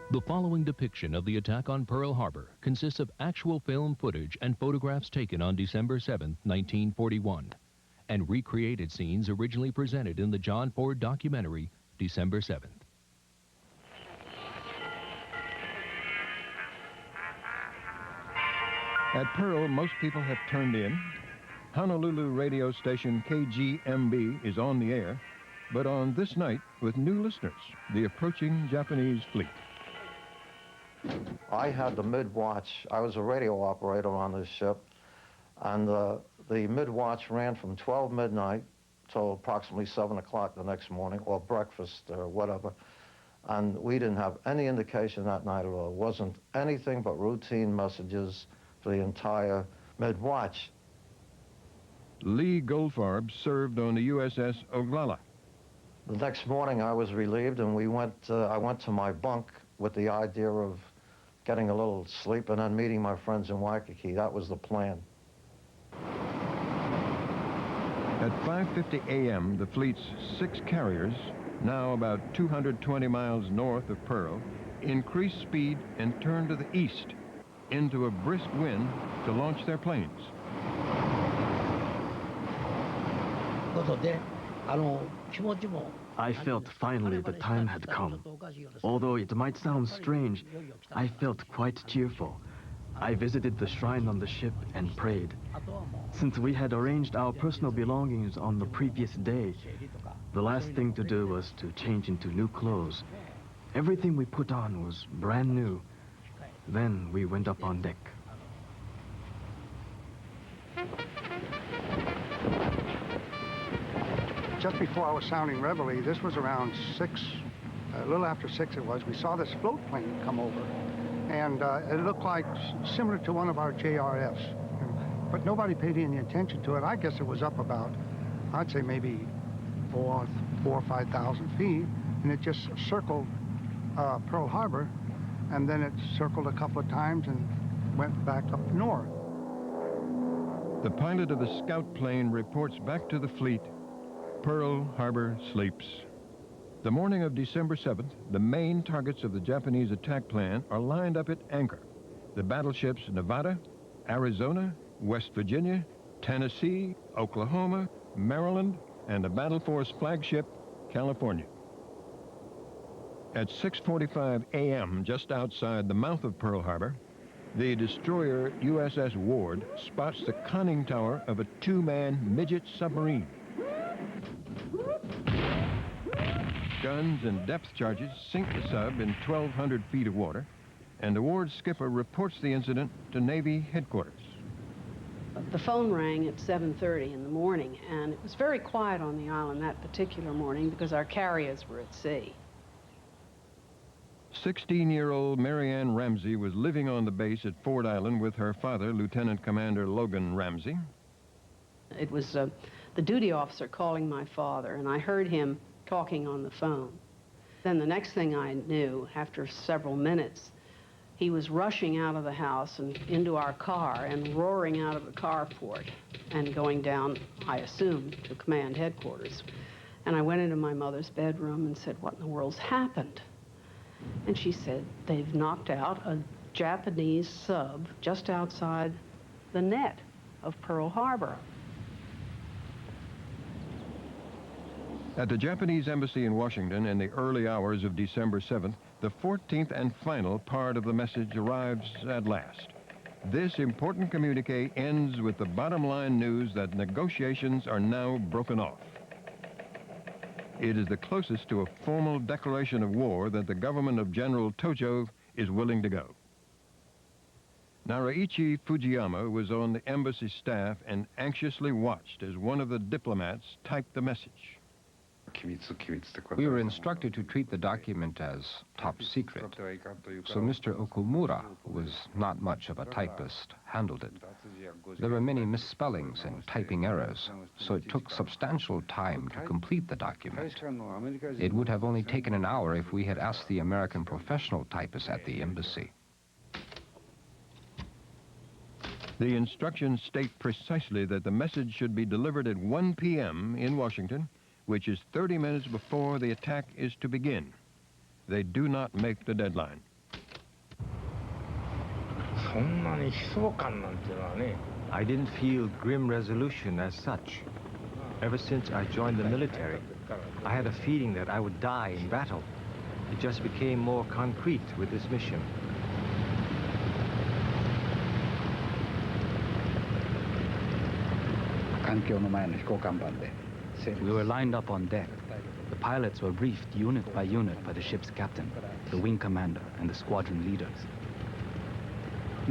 S15: The following depiction of the attack on Pearl Harbor consists of actual film footage and photographs taken on December 7, 1941, and recreated scenes originally presented in the John Ford documentary, December 7th.
S4: At Pearl, most people have turned in. Honolulu radio station KGMB is on the air, but on this night with new listeners, the approaching Japanese fleet.
S24: I had the mid-watch. I was a radio operator on this ship, and the mid-watch ran from 12 midnight till approximately 7 o'clock the next morning, or breakfast or whatever. And we didn't have any indication that night at all. It wasn't anything but routine messages for the entire mid-watch.
S4: Lee Goldfarb served on the USS Oglala.
S24: The next morning I was relieved and I went to my bunk with the idea of getting a little sleep and then meeting my friends in Waikiki. That was the plan.
S4: At 5:50 a.m., the fleet's 6 carriers, now about 220 miles north of Pearl, increased speed and turned to the east into a brisk wind to launch their planes.
S16: I felt finally the time had come. Although it might sound strange, I felt quite cheerful. I visited the shrine on the ship and prayed. Since we had arranged our personal belongings on the previous day, the last thing to do was to change into new clothes. Everything we put on was brand new. Then we went up on deck.
S10: Just before I was sounding reveille, this was around 6, a little after 6 it was, we saw this float plane come over. And it looked like similar to one of our JRFs. But nobody paid any attention to it. I guess it was up about, I'd say maybe 4,000 or 5,000 feet. And it just circled Pearl Harbor. And then it circled a couple of times and went back up north.
S4: The pilot of the scout plane reports back to the fleet, Pearl Harbor sleeps. The morning of December 7th, the main targets of the Japanese attack plan are lined up at anchor. The battleships Nevada, Arizona, West Virginia, Tennessee, Oklahoma, Maryland, and the Battle Force flagship, California. At 6:45 a.m., just outside the mouth of Pearl Harbor, the destroyer USS Ward spots the conning tower of a 2-man midget submarine. Guns and depth charges sink the sub in 1,200 feet of water, and the Ward's skipper reports the incident to Navy headquarters.
S19: The phone rang at 7:30 in the morning, and it was very quiet on the island that particular morning because our carriers were at sea.
S4: 16-year-old Marianne Ramsey was living on the base at Ford Island with her father, Lieutenant Commander Logan Ramsey.
S19: It was the duty officer calling my father, and I heard him talking on the phone. Then the next thing I knew, after several minutes, he was rushing out of the house and into our car and roaring out of the carport and going down, I assume, to command headquarters. And I went into my mother's bedroom and said, "What in the world's happened?" And she said, "They've knocked out a Japanese sub just outside the net of Pearl Harbor."
S4: At the Japanese embassy in Washington in the early hours of December 7th, the 14th and final part of the message arrives at last. This important communique ends with the bottom line news that negotiations are now broken off. It is the closest to a formal declaration of war that the government of General Tojo is willing to go. Naraichi Fujiyama was on the embassy staff and anxiously watched as one of the diplomats typed the message.
S11: We were instructed to treat the document as top secret, so Mr. Okumura, who was not much of a typist, handled it. There were many misspellings and typing errors, so it took substantial time to complete the document. It would have only taken an hour if we had asked the American professional typists at the embassy.
S4: The instructions state precisely that the message should be delivered at 1 p.m. in Washington, which is 30 minutes before the attack is to begin. They do not make the deadline.
S18: I didn't feel grim resolution as such. Ever since I joined the military, I had a feeling that I would die in battle. It just became more concrete with this mission.
S3: We were lined up on deck. The pilots were briefed unit by unit by the ship's captain, the wing commander, and the squadron leaders.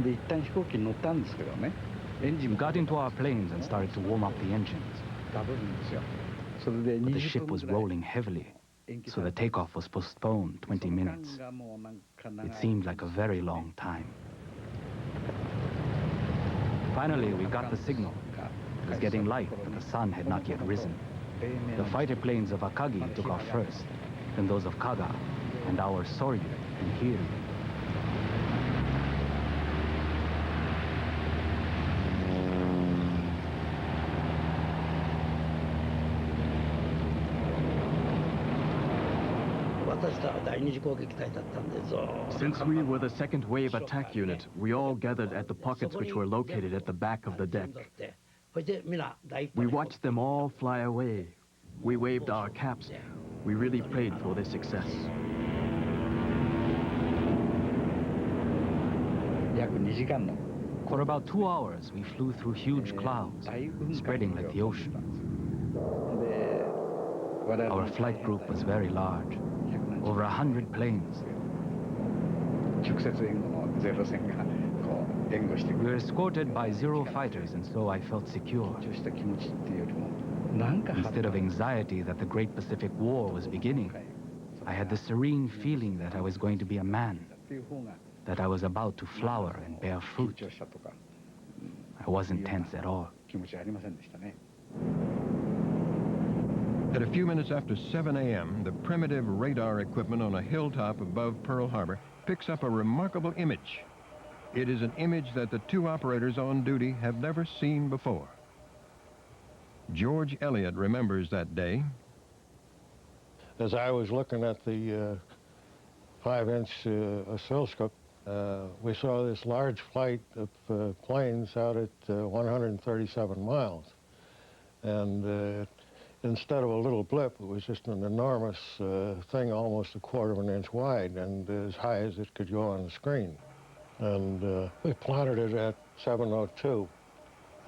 S3: We got into our planes and started to warm up the engines. But the ship was rolling heavily, so the takeoff was postponed 20 minutes. It seemed like a very long time. Finally, we got the signal.
S20: It was getting light, but the sun had not yet risen. The fighter planes of Akagi took off first, then those of Kaga, and our Soryu and Hiryu.
S16: Since we were the second wave attack unit, we all gathered at the pockets which were located at the back of the deck. We watched them all fly away. We waved our caps. We really prayed for their success.
S20: For about 2 hours, we flew through huge clouds, spreading like the ocean. Our flight group was very large, over 100 planes. We were escorted by Zero fighters, and so I felt secure. Instead of anxiety that the Great Pacific War was beginning, I had the serene feeling that I was going to be a man, that I was about to flower and bear fruit. I wasn't tense at all.
S4: At a few minutes after 7 a.m., the primitive radar equipment on a hilltop above Pearl Harbor picks up a remarkable image. It is an image that the two operators on duty have never seen before. George Elliott remembers that day.
S21: As I was looking at the 5-inch oscilloscope, we saw this large flight of planes out at 137 miles. And instead of a little blip, it was just an enormous thing, almost a quarter of an inch wide and as high as it could go on the screen. And we plotted it at 702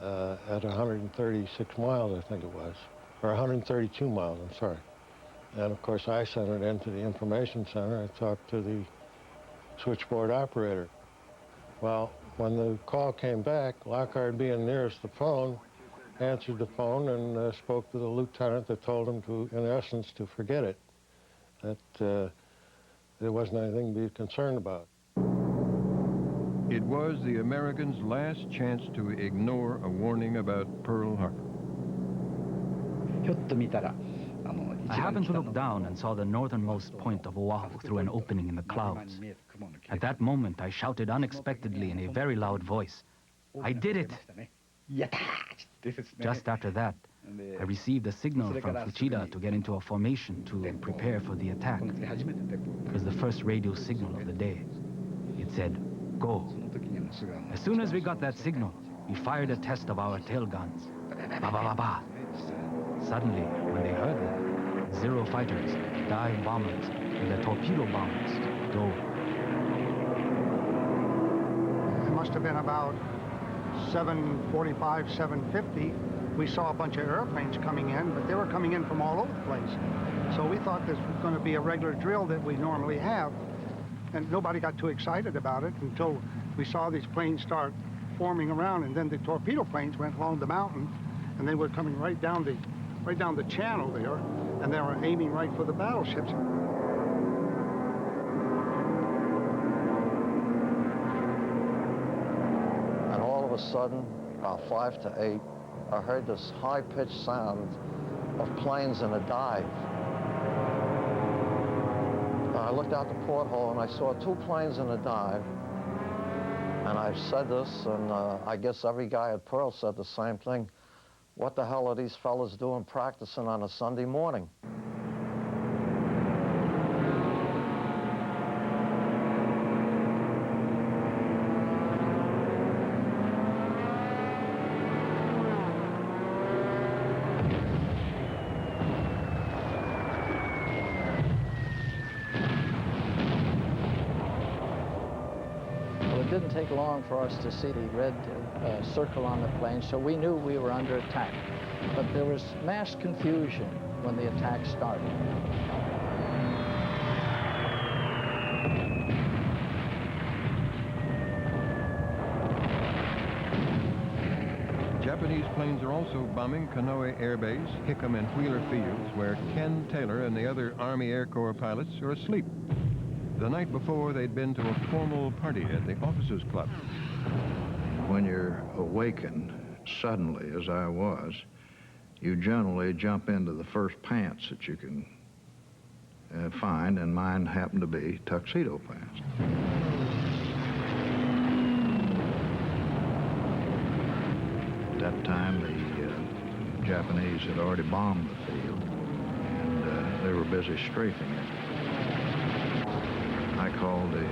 S21: at 136 miles, I think it was, or 132 miles, I'm sorry. And of course, I sent it into the information center. I talked to the switchboard operator. Well, when the call came back, Lockhart, being nearest the phone, answered the phone and spoke to the lieutenant that told him to, in essence, to forget it, that there wasn't anything to be concerned about.
S4: It was the Americans' last chance to ignore a warning about Pearl Harbor.
S20: I happened to look down and saw the northernmost point of Oahu through an opening in the clouds. At that moment, I shouted unexpectedly in a very loud voice, "I did it!" Just after that, I received a signal from Fuchida to get into a formation to prepare for the attack. It was the first radio signal of the day. It said, "Go." As soon as we got that signal, we fired a test of our tail guns. Ba ba ba ba. Suddenly, when they heard that, Zero fighters, dive bombers, and the torpedo bombers dove.
S10: It must have been about 7:45, 7:50. We saw a bunch of airplanes coming in, but they were coming in from all over the place. So we thought this was going to be a regular drill that we normally have. And nobody got too excited about it until we saw these planes start forming around, and then the torpedo planes went along the mountain, and they were coming right down the channel there, and they were aiming right for the battleships.
S24: And all of a sudden, about 5 to 8, I heard this high-pitched sound of planes in a dive. I looked out the porthole and I saw 2 planes in a dive. And I've said this, and I guess every guy at Pearl said the same thing. What the hell are these fellas doing practicing on a Sunday morning?
S5: It didn't take long for us to see the red circle on the plane, so we knew we were under attack. But there was mass confusion when the attack started.
S4: Japanese planes are also bombing Kanoe Air Base, Hickam and Wheeler Fields, where Ken Taylor and the other Army Air Corps pilots are asleep. The night before, they'd been to a formal party at the Officers Club.
S2: When you're awakened suddenly as I was, you generally jump into the first pants that you can find, and mine happened to be tuxedo pants. At that time, the Japanese had already bombed the field, and they were busy strafing it. I called the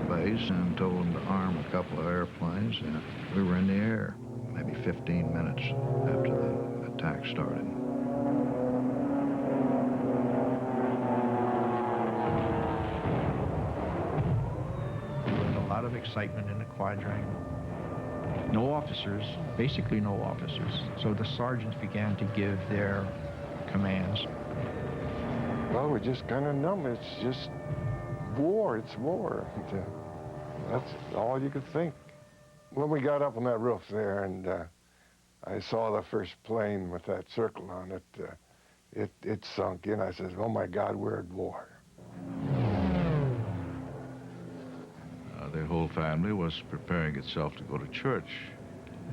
S2: base and told them to arm a couple of airplanes, and we were in the air maybe 15 minutes after the attack started.
S8: There was a lot of excitement in the quadrangle. No officers, basically no officers. So the sergeants began to give their commands.
S21: Well, we're just kind of numb. It's just war. It's war. That's all you could think. When we got up on that roof there and I saw the first plane with that circle on it, it sunk in. I said, oh my God, we're at war.
S2: The whole family was preparing itself to go to church,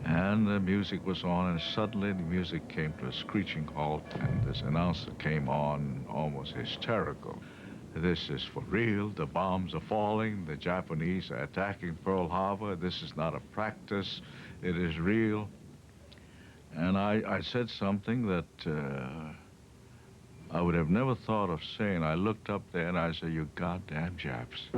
S2: and the music was on, and suddenly the music came to a screeching halt, and this announcer came on almost hysterical. This is for real. The bombs are falling. The Japanese are attacking Pearl Harbor. This is not a practice. It is real. And I said something that I would have never thought of saying. I looked up there and I said, you goddamn Japs.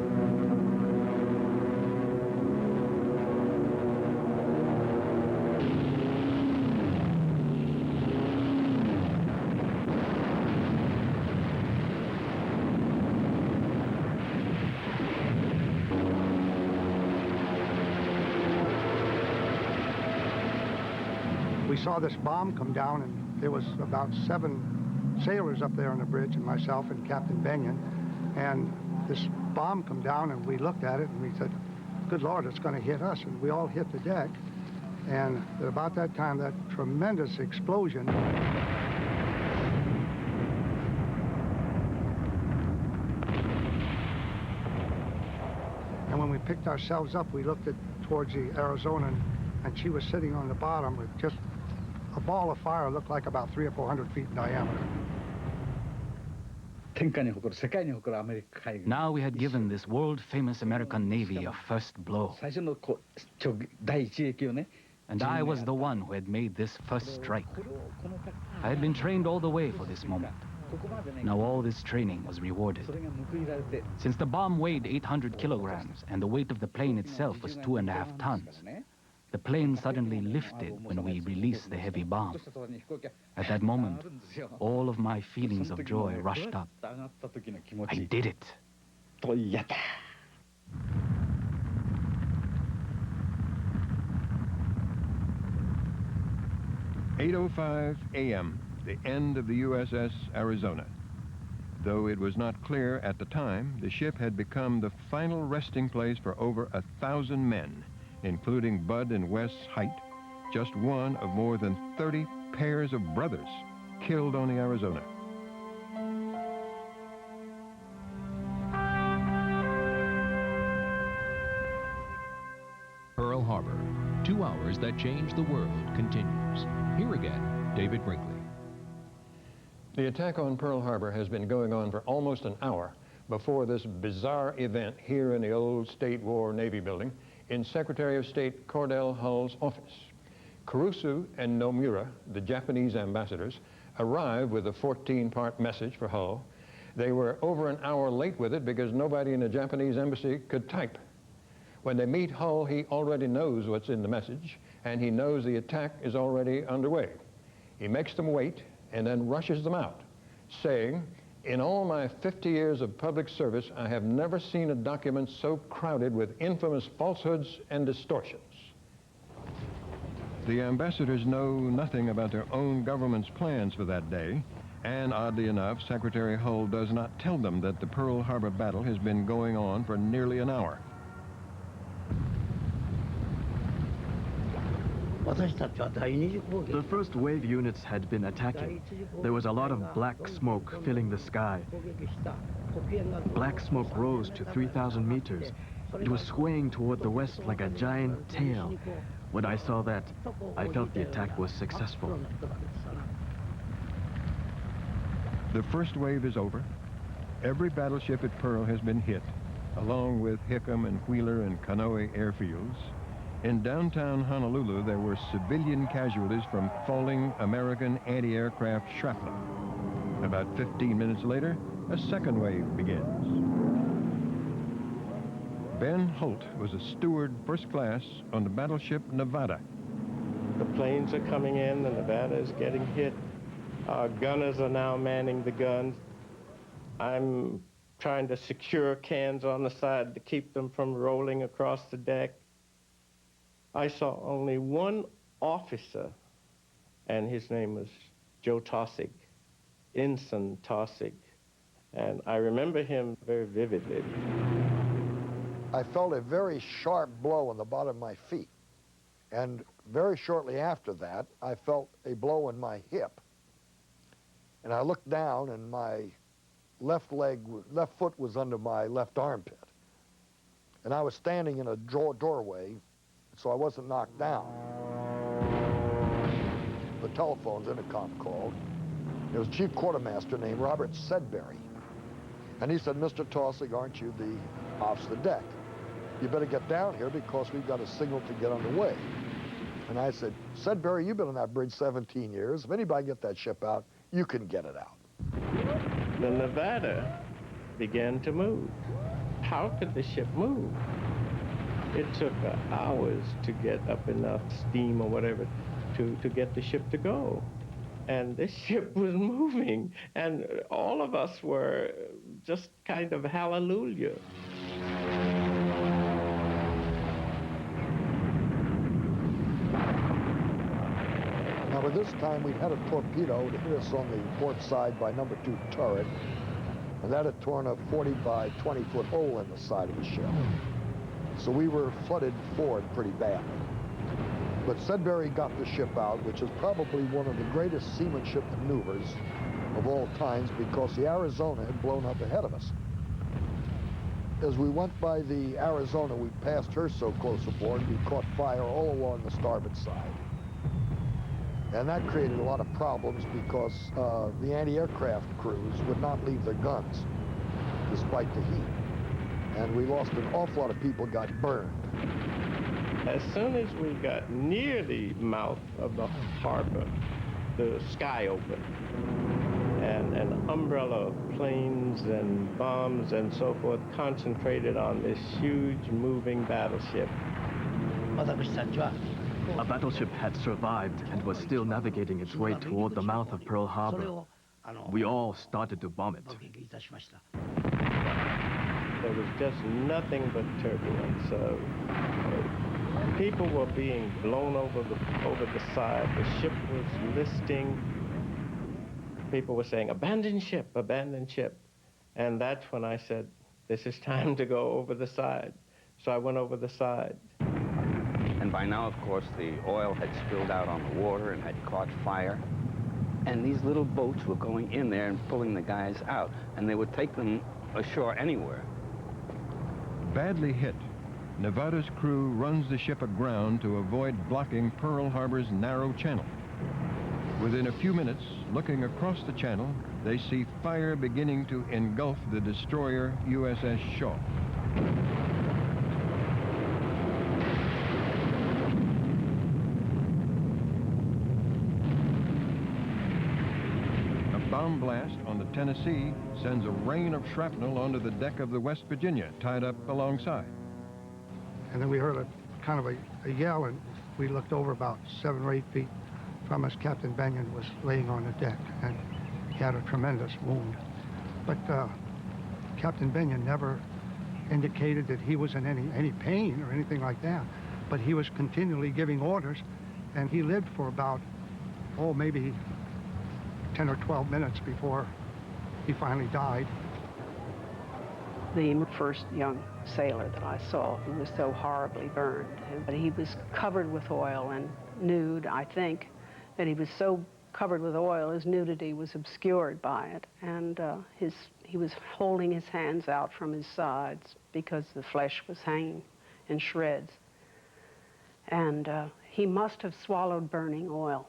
S10: We saw this bomb come down, and there was about 7 sailors up there on the bridge, and myself and Captain Benyon. And this bomb come down, and we looked at it, and we said, good Lord, it's going to hit us. And we all hit the deck. And at about that time, that tremendous explosion. And when we picked ourselves up, we looked towards the Arizona, and she was sitting on the bottom with just a ball of fire, looked like about 300 or 400 feet in diameter.
S20: Now we had given this world-famous American Navy a first blow. And I was the one who had made this first strike. I had been trained all the way for this moment. Now all this training was rewarded. Since the bomb weighed 800 kilograms and the weight of the plane itself was 2.5 tons, the plane suddenly lifted when we released the heavy bomb. At that moment, all of my feelings of joy rushed up. I did it.
S4: 8:05 a.m., the end of the USS Arizona. Though it was not clear at the time, the ship had become the final resting place for over 1,000 men, including Bud and Wes Height, just one of more than 30 pairs of brothers killed on the Arizona.
S15: Pearl Harbor, 2 hours that changed the world, continues. Here again, David Brinkley.
S4: The attack on Pearl Harbor has been going on for almost an hour before this bizarre event here in the old State War Navy building in Secretary of State Cordell Hull's office. Kurusu and Nomura, the Japanese ambassadors, arrived with a 14-part message for Hull. They were over an hour late with it because nobody in the Japanese embassy could type. When they meet Hull, he already knows what's in the message, and he knows the attack is already underway. He makes them wait and then rushes them out, saying, in all my 50 years of public service, I have never seen a document so crowded with infamous falsehoods and distortions. The ambassadors know nothing about their own government's plans for that day, and oddly enough, Secretary Hull does not tell them that the Pearl Harbor battle has been going on for nearly an hour.
S16: The first wave units had been attacking. There was a lot of black smoke filling the sky. Black smoke rose to 3,000 meters. It was swaying toward the west like a giant tail. When I saw that, I felt the attack was successful.
S4: The first wave is over. Every battleship at Pearl has been hit, along with Hickam and Wheeler and Kaneohe airfields. In downtown Honolulu, there were civilian casualties from falling American anti-aircraft shrapnel. About 15 minutes later, a second wave begins. Ben Holt was a steward first class on the battleship Nevada.
S7: The planes are coming in, and Nevada is getting hit. Our gunners are now manning the guns. I'm trying to secure cans on the side to keep them from rolling across the deck. I saw only one officer, and his name was Joe Taussig, Ensign Taussig, and I remember him very vividly.
S1: I felt a very sharp blow on the bottom of my feet, and very shortly after that, I felt a blow in my hip. And I looked down, and my left foot was under my left armpit. And I was standing in a doorway, so I wasn't knocked down. The telephone's intercom called. It was a chief quartermaster named Robert Sedbury. And he said, "Mr. Taussig, aren't you the officer deck? You better get down here because we've got a signal to get underway." And I said, "Sedbury, you've been on that bridge 17 years. If anybody can get that ship out, you can get it out."
S7: The Nevada began to move. How could the ship move? It took hours to get up enough steam or whatever to get the ship to go. And this ship was moving, and all of us were just kind of hallelujah.
S1: Now, by this time, we'd had a torpedo to hit us on the port side by number 2 turret, and that had torn a 40 by 20-foot hole in the side of the ship. So we were flooded forward pretty badly. But Sedbury got the ship out, which is probably one of the greatest seamanship maneuvers of all times, because the Arizona had blown up ahead of us. As we went by the Arizona, we passed her so close aboard, we caught fire all along the starboard side. And that created a lot of problems because the anti-aircraft crews would not leave their guns, despite the heat. And we lost an awful lot of people, got burned.
S7: As soon as we got near the mouth of the harbor, the sky opened, and an umbrella of planes and bombs and so forth concentrated on this huge moving battleship.
S16: A battleship had survived and was still navigating its way toward the mouth of Pearl Harbor. We all started to vomit.
S7: There was just nothing but turbulence. People were being blown over the side. The ship was listing. People were saying, "Abandon ship, abandon ship." And that's when I said, "This is time to go over the side." So I went over the side.
S9: And by now, of course, the oil had spilled out on the water and had caught fire. And these little boats were going in there and pulling the guys out. And they would take them ashore anywhere.
S4: Badly hit, Nevada's crew runs the ship aground to avoid blocking Pearl Harbor's narrow channel. Within a few minutes, looking across the channel, they see fire beginning to engulf the destroyer USS Shaw. Bomb blast on the Tennessee sends a rain of shrapnel onto the deck of the West Virginia, tied up alongside.
S10: And then we heard a kind of a yell, and we looked over about 7 or 8 feet from us. Captain Benyon was laying on the deck, and he had a tremendous wound. But Captain Benyon never indicated that he was in any pain or anything like that. But he was continually giving orders, and he lived for about, maybe 10 or 12 minutes before he finally died.
S19: The first young sailor that I saw who was so horribly burned. But he was covered with oil and nude. I think that he was so covered with oil, his nudity was obscured by it. And he was holding his hands out from his sides because the flesh was hanging in shreds. And he must have swallowed burning oil,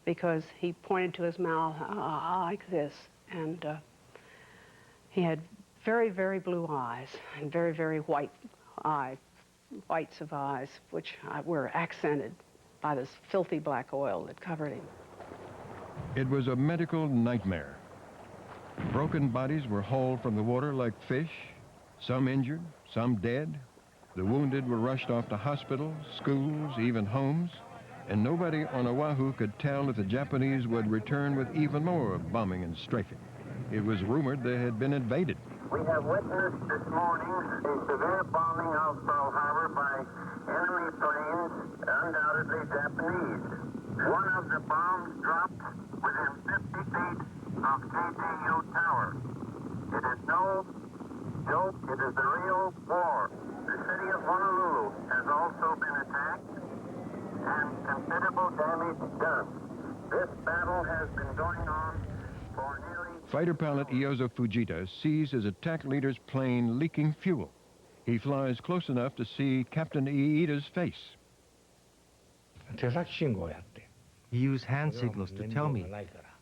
S19: because he pointed to his mouth like this, and he had very, very blue eyes and very, very whites of eyes, which were accented by this filthy black oil that covered him.
S4: It was a medical nightmare. Broken bodies were hauled from the water like fish, some injured, some dead. The wounded were rushed off to hospitals, schools, even homes, and nobody on Oahu could tell if the Japanese would return with even more bombing and strafing. It was rumored they had been invaded.
S6: We have witnessed this morning a severe bombing of Pearl Harbor by enemy planes, undoubtedly Japanese. One of the bombs dropped within 50 feet of KTU Tower. It is no joke, it is the real war. The city of Honolulu has also been attacked and considerable damage done. This battle has been going on for nearly...
S4: Fighter pilot Iozo Fujita sees his attack leader's plane leaking fuel. He flies close enough to see Captain Iida's face.
S18: He used hand signals to tell me,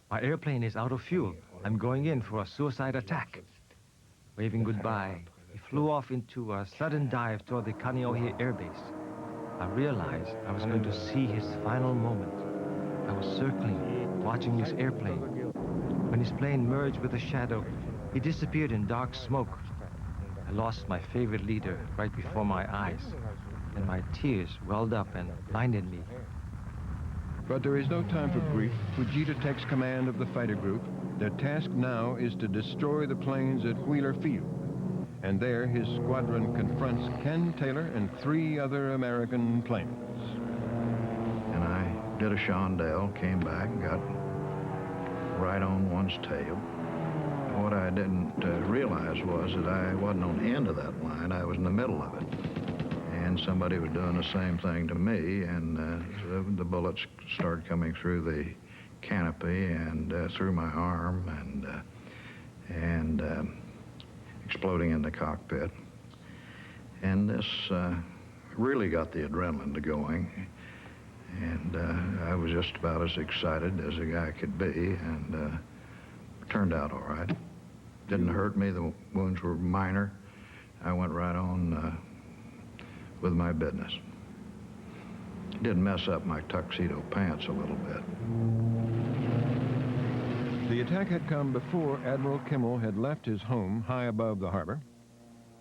S18: my airplane is out of fuel. I'm going in for a suicide attack. Waving goodbye, he flew off into a sudden dive toward the Kaneohe Air Base. I realized I was going to see his final moment. I was circling, watching his airplane. When his plane merged with a shadow, he disappeared in dark smoke. I lost my favorite leader right before my eyes, and my tears welled up and blinded me.
S4: But there is no time for grief. Fujita takes command of the fighter group. Their task now is to destroy the planes at Wheeler Field. And there, his squadron confronts Ken Taylor and 3 other American planes.
S2: And I did a Shondell, came back and got right on one's tail. What I didn't realize was that I wasn't on the end of that line, I was in the middle of it. And somebody was doing the same thing to me, and the bullets started coming through the canopy and through my arm and exploding in the cockpit. And this really got the adrenaline to going. And I was just about as excited as a guy could be, and turned out all right. Didn't hurt me, the wounds were minor. I went right on with my business. Did mess up my tuxedo pants a little bit.
S4: The attack had come before Admiral Kimmel had left his home high above the harbor.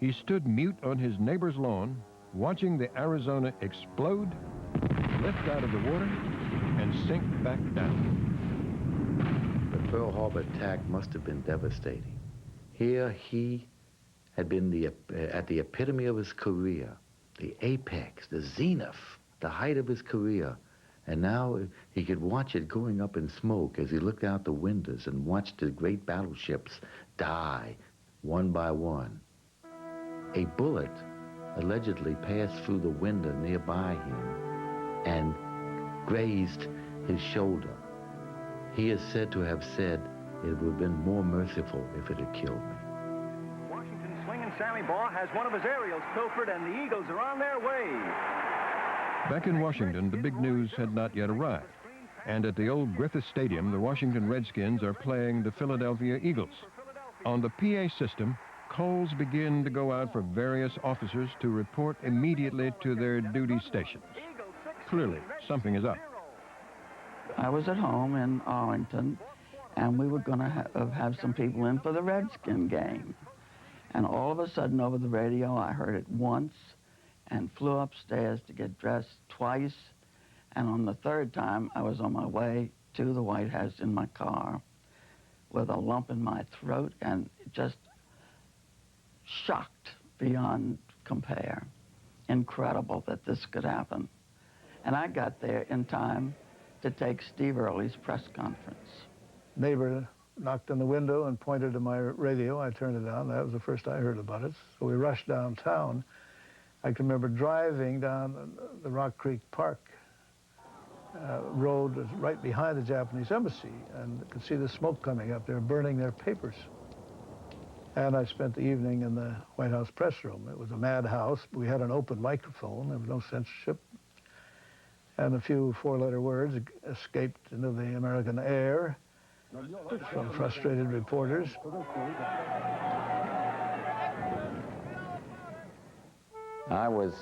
S4: He stood mute on his neighbor's lawn, watching the Arizona explode, lift out of the water, and sink back down.
S13: The Pearl Harbor attack must have been devastating. Here he had been at the epitome of his career, the apex, the zenith, the height of his career. And now he could watch it going up in smoke as he looked out the windows and watched the great battleships die one by one. A bullet allegedly passed through the window nearby him and grazed his shoulder. He is said to have said, it would have been more merciful if it had killed me.
S22: Washington swinging Sammy Baugh has one of his aerials pilfered, and the Eagles are on their way.
S4: Back in Washington, the big news had not yet arrived. And at the old Griffith Stadium, the Washington Redskins are playing the Philadelphia Eagles. On the PA system, calls begin to go out for various officers to report immediately to their duty stations. Clearly, something is up.
S23: I was at home in Arlington, and we were going to have some people in for the Redskin game. And all of a sudden, over the radio, I heard it once and flew upstairs to get dressed twice. And on the third time, I was on my way to the White House in my car with a lump in my throat and just shocked beyond compare. Incredible that this could happen. And I got there in time to take Steve Early's press conference.
S25: Neighbor knocked on the window and pointed to my radio. I turned it on. That was the first I heard about it. So we rushed downtown. I can remember driving down the Rock Creek Park road right behind the Japanese embassy, and could see the smoke coming up. They were burning their papers. And I spent the evening in the White House press room. It was a madhouse. We had an open microphone. There was no censorship. and a few four-letter words escaped into the American air from frustrated reporters.
S3: I was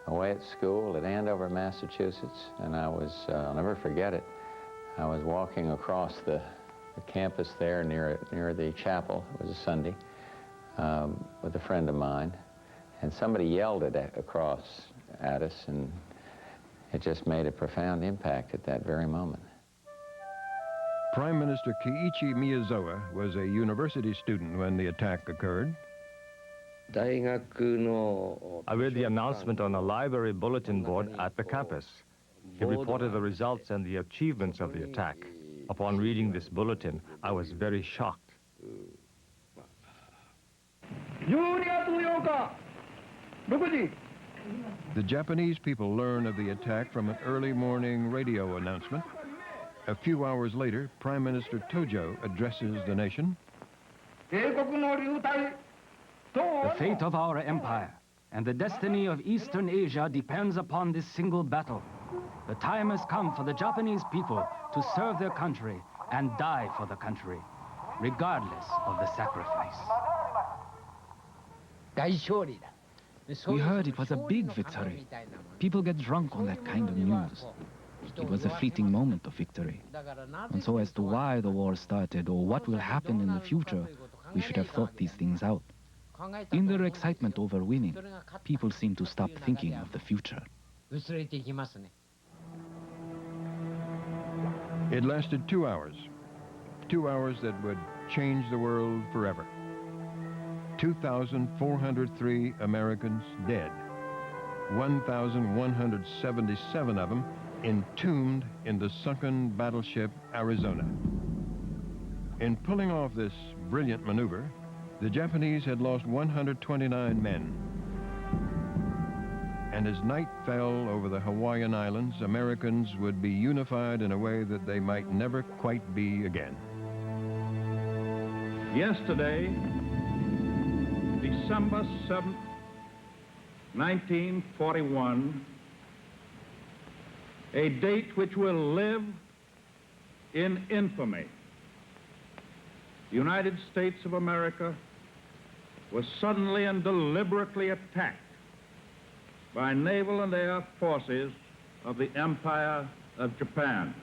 S3: away at school at Andover, Massachusetts, and I was, I'll never forget it, I was walking across the campus there near the chapel, it was a Sunday, with a friend of mine, and somebody yelled across at us, and it just made a profound impact at that very moment.
S4: Prime Minister Kiichi Miyazawa was a university student when the attack occurred.
S18: I read the announcement on a library bulletin board at the campus. It reported the results and the achievements of the attack. Upon reading this bulletin, I was very shocked.
S4: The Japanese people learn of the attack from an early morning radio announcement. A few hours later, Prime Minister Tojo addresses the nation.
S11: The fate of our empire and the destiny of Eastern Asia depends upon this single battle. The time has come for the Japanese people to serve their country and die for the country, regardless of the sacrifice.
S20: We heard it was a big victory. People get drunk on that kind of news. It was a fleeting moment of victory. And so as to why the war started or what will happen in the future, we should have thought these things out. In their excitement over winning, people seem to stop thinking of the future.
S4: It lasted 2 hours. 2 hours that would change the world forever. 2,403 Americans dead. 1,177 of them entombed in the sunken battleship Arizona. In pulling off this brilliant maneuver, the Japanese had lost 129 men. And as night fell over the Hawaiian Islands, Americans would be unified in a way that they might never quite be again.
S12: Yesterday, December 7th, 1941, a date which will live in infamy. The United States of America was suddenly and deliberately attacked by naval and air forces of the Empire of Japan.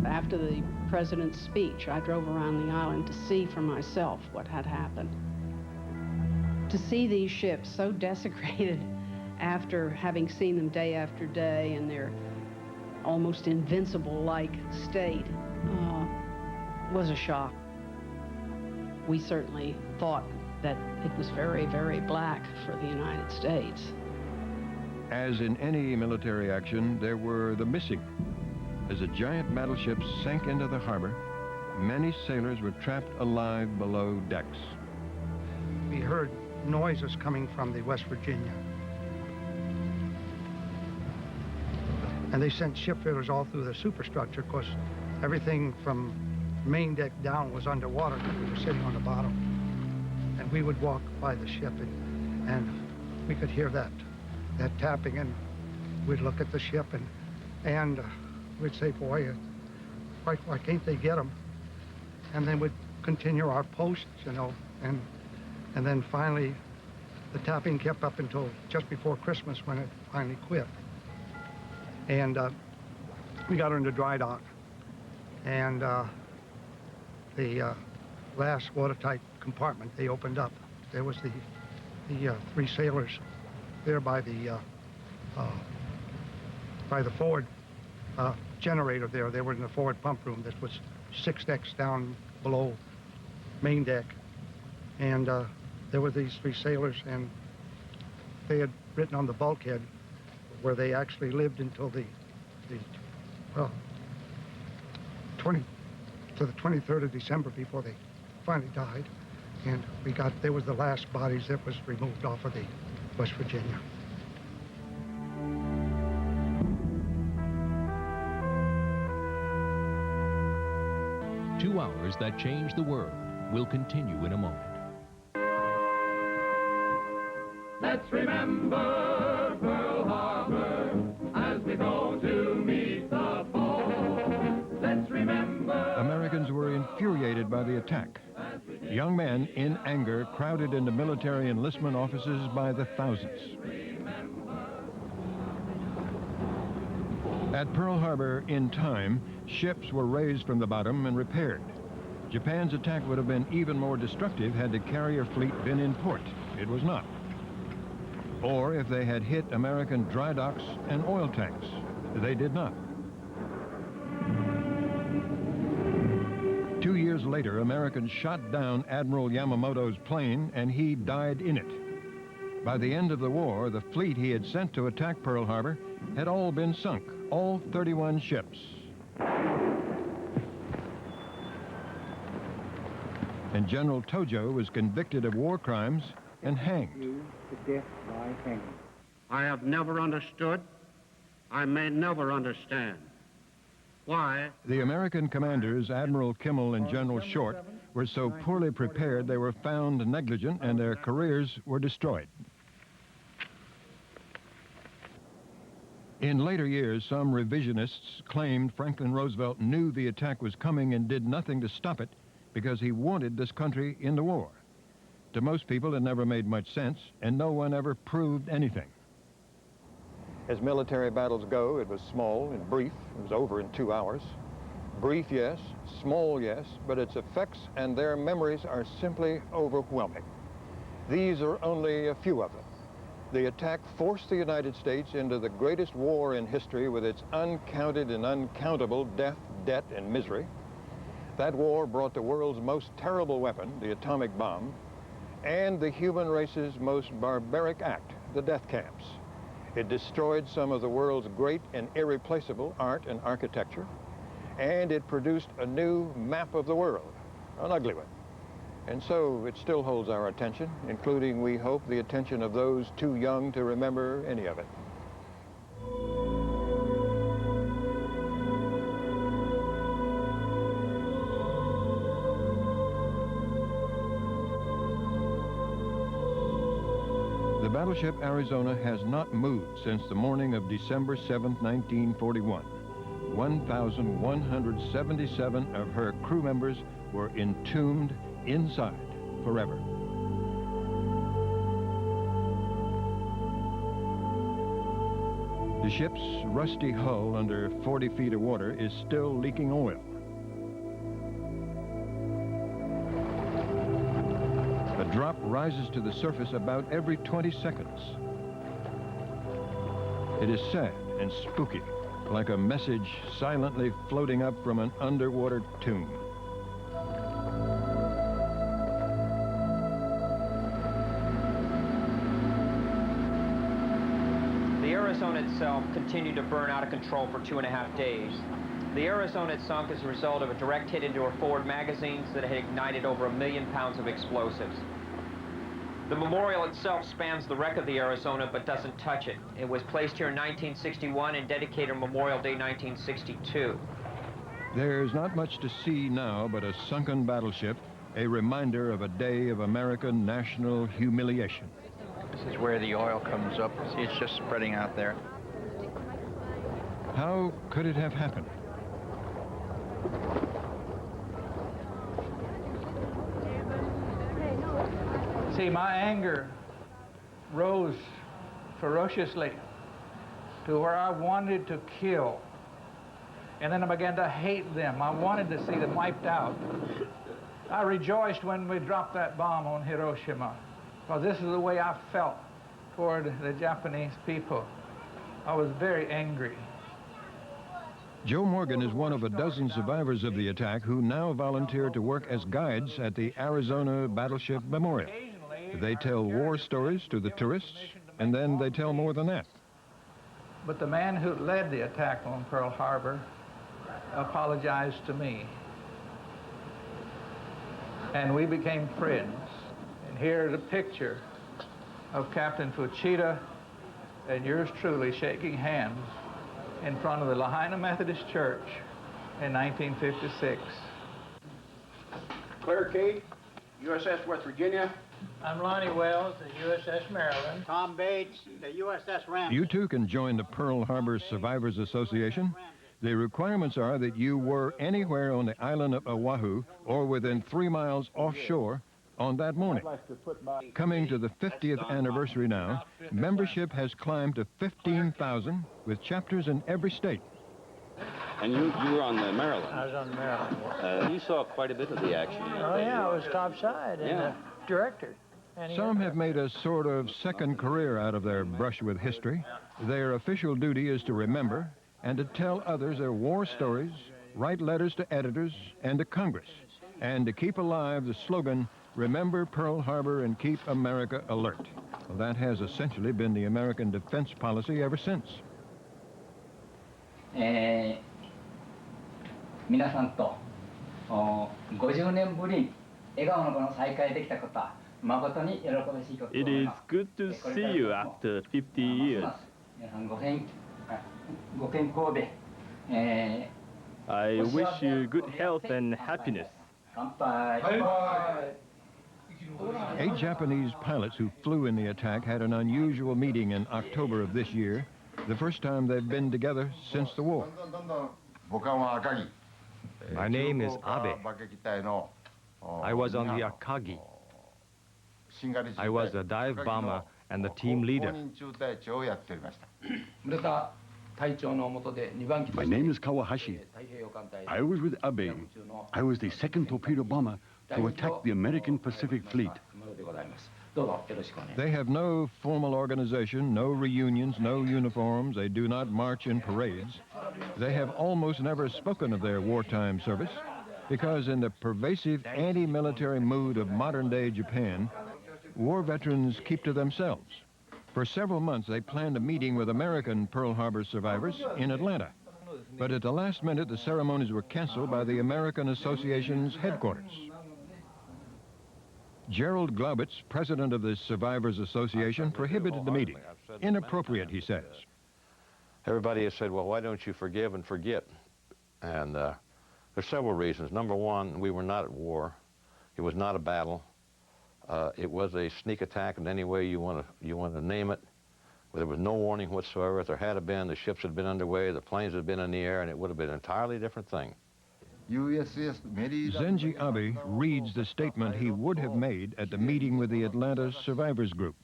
S19: After the president's speech, I drove around the island to see for myself what had happened. To see these ships so desecrated after having seen them day after day in their almost invincible-like state was a shock. We certainly thought that it was very, very black for the United States.
S4: As in any military action, there were the missing. As a giant battleship sank into the harbor, many sailors were trapped alive below decks.
S10: We heard noises coming from the West Virginia. And they sent shipbuilders all through the superstructure because everything from main deck down was underwater because we were sitting on the bottom. And we would walk by the ship and we could hear that tapping, and we'd look at the ship and we'd say, boy, why can't they get them? And then we'd continue our posts, you know, and then finally the tapping kept up until just before Christmas when it finally quit. And we got her into dry dock, and the last watertight compartment they opened up. There was the three sailors there by the forward generator there. They were in the forward pump room that was 6 decks down below main deck. And there were these three sailors, and they had written on the bulkhead where they actually lived until the 23rd of December before they finally died. And there was the last bodies that was removed off of the West Virginia.
S15: Two hours that changed the world will continue in a moment.
S14: Let's remember Pearl Harbor.
S4: infuriated by the attack. Young men, in anger, crowded into military enlistment offices by the thousands. At Pearl Harbor, in time, ships were raised from the bottom and repaired. Japan's attack would have been even more destructive had the carrier fleet been in port. It was not. Or if they had hit American dry docks and oil tanks. They did not. 2 years later, Americans shot down Admiral Yamamoto's plane, and he died in it. By the end of the war, the fleet he had sent to attack Pearl Harbor had all been sunk, all 31 ships. And General Tojo was convicted of war crimes and hanged.
S5: To death by hanging. I have never understood, I may never understand why
S4: The American commanders, Admiral Kimmel and General Short, were so poorly prepared they were found negligent and their careers were destroyed. In later years, some revisionists claimed Franklin Roosevelt knew the attack was coming and did nothing to stop it because he wanted this country in the war. To most people, it never made much sense, and no one ever proved anything. As military battles go, it was small and brief. It was over in 2 hours. Brief, yes. Small, yes. But its effects and their memories are simply overwhelming. These are only a few of them. The attack forced the United States into the greatest war in history with its uncounted and uncountable death, debt, and misery. That war brought the world's most terrible weapon, the atomic bomb, and the human race's most barbaric act, the death camps. It destroyed some of the world's great and irreplaceable art and architecture, and it produced a new map of the world, an ugly one. And so it still holds our attention, including, we hope, the attention of those too young to remember any of it. The battleship Arizona has not moved since the morning of December 7, 1941. 1,177 of her crew members were entombed inside forever. The ship's rusty hull under 40 feet of water is still leaking oil. A drop rises to the surface about every 20 seconds. It is sad and spooky, like a message silently floating up from an underwater tomb.
S8: The Arizona itself continued to burn out of control for 2.5 days. The Arizona had sunk as a result of a direct hit into her forward magazines that had ignited over 1 million pounds of explosives. The memorial itself spans the wreck of the Arizona but doesn't touch it. It was placed here in 1961 and dedicated on Memorial Day 1962.
S4: There's not much to see now but a sunken battleship, a reminder of a day of American national humiliation.
S14: This is where the oil comes up. See, it's just spreading out there.
S4: How could it have happened?
S17: See, my anger rose ferociously to where I wanted to kill. And then I began to hate them. I wanted to see them wiped out. I rejoiced when we dropped that bomb on Hiroshima, because this is the way I felt toward the Japanese people. I was very angry.
S4: Joe Morgan is one of a dozen survivors of the attack who now volunteer to work as guides at the Arizona Battleship Memorial. They tell war stories to the tourists, and then they tell more than that.
S17: But the man who led the attack on Pearl Harbor apologized to me. And we became friends. And here's a picture of Captain Fuchida and yours truly shaking hands in front of the Lahaina Methodist Church in 1956.
S24: Claire Kate, USS West Virginia.
S17: I'm Lonnie Wells, the USS Maryland.
S24: Tom Bates, the USS Ramsey.
S4: You too can join the Pearl Harbor Survivors Association. The requirements are that you were anywhere on the island of Oahu or within 3 miles offshore on that morning. Coming to the 50th anniversary now, membership has climbed to 15,000 with chapters in every state.
S1: And you were on the Maryland.
S7: I was on the Maryland.
S1: You saw quite a bit of the action.
S7: Oh, yeah, I was topside and the director. And
S4: Some have made a sort of second career out of their brush with history. Their official duty is to remember and to tell others their war stories, write letters to editors and to Congress, and to keep alive the slogan, "Remember Pearl Harbor and keep America alert." Well, that has essentially been the American defense policy ever since.
S9: 皆さんと50年ぶりに笑顔のこの再会できたことは誠に喜ばしいことでございます。
S16: It is good to see you after 50 years.
S9: 皆さんご健康で、
S16: I wish you good health and happiness.
S9: 乾杯。
S4: 8 Japanese pilots who flew in the attack had an unusual meeting in October of this year, the first time they've been together since the war.
S18: My name is Abe. I was on the Akagi. I was a dive bomber and the team leader.
S21: My name is Kawahashi. I was with Abe. I was the second torpedo bomber to attack the American Pacific Fleet.
S4: They have no formal organization, no reunions, no uniforms. They do not march in parades. They have almost never spoken of their wartime service because in the pervasive anti-military mood of modern-day Japan, war veterans keep to themselves. For several months, they planned a meeting with American Pearl Harbor survivors in Atlanta. But at the last minute, the ceremonies were canceled by the American Association's headquarters. Gerald Glaubitz, president of the Survivors Association, prohibited the meeting. Inappropriate, he says.
S26: Everybody has said, well, why don't you forgive and forget? And there's several reasons. Number one, we were not at war. It was not a battle. It was a sneak attack in any way you want to name it. There was no warning whatsoever. If there had been, the ships had been underway, the planes had been in the air, and it would have been an entirely different thing.
S4: Zenji Abe reads the statement he would have made at the meeting with the Atlanta Survivors Group.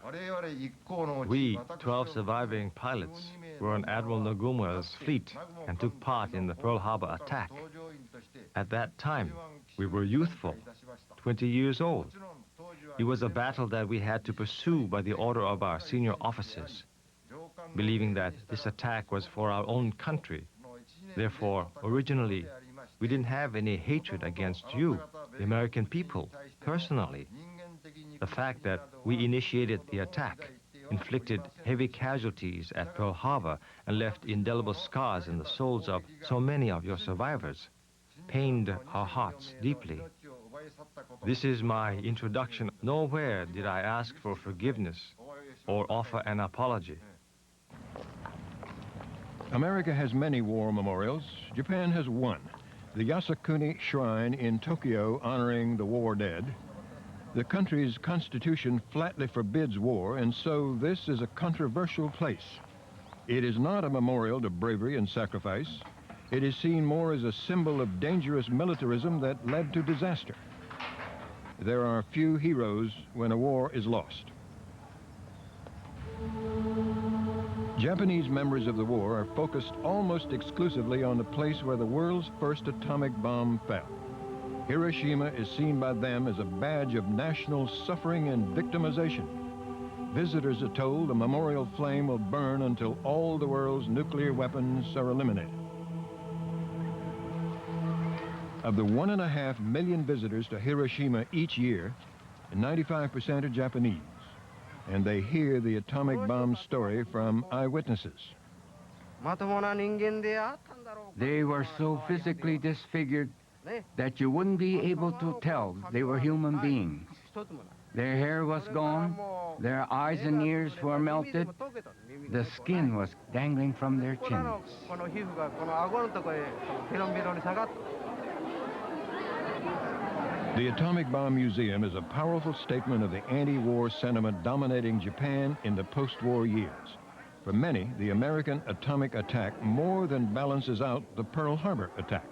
S18: We, 12 surviving pilots, were on Admiral Nagumo's fleet and took part in the Pearl Harbor attack. At that time, we were youthful, 20 years old. It was a battle that we had to pursue by the order of our senior officers, believing that this attack was for our own country. Therefore, originally, we didn't have any hatred against you, the American people, personally. The fact that we initiated the attack, inflicted heavy casualties at Pearl Harbor, and left indelible scars in the souls of so many of your survivors, pained our hearts deeply. This is my introduction. Nowhere did I ask for forgiveness or offer an apology.
S4: America has many war memorials. Japan has one. The Yasukuni Shrine in Tokyo honoring the war dead. The country's constitution flatly forbids war, and so this is a controversial place. It is not a memorial to bravery and sacrifice. It is seen more as a symbol of dangerous militarism that led to disaster. There are few heroes when a war is lost. Japanese memories of the war are focused almost exclusively on the place where the world's first atomic bomb fell. Hiroshima is seen by them as a badge of national suffering and victimization. Visitors are told the memorial flame will burn until all the world's nuclear weapons are eliminated. Of the 1.5 million visitors to Hiroshima each year, 95% are Japanese, and they hear the atomic bomb story from eyewitnesses.
S27: They were so physically disfigured that you wouldn't be able to tell they were human beings. Their hair was gone, their eyes and ears were melted, the skin was dangling from their chins.
S4: The Atomic Bomb Museum is a powerful statement of the anti-war sentiment dominating Japan in the post-war years. For many, the American atomic attack more than balances out the Pearl Harbor attack.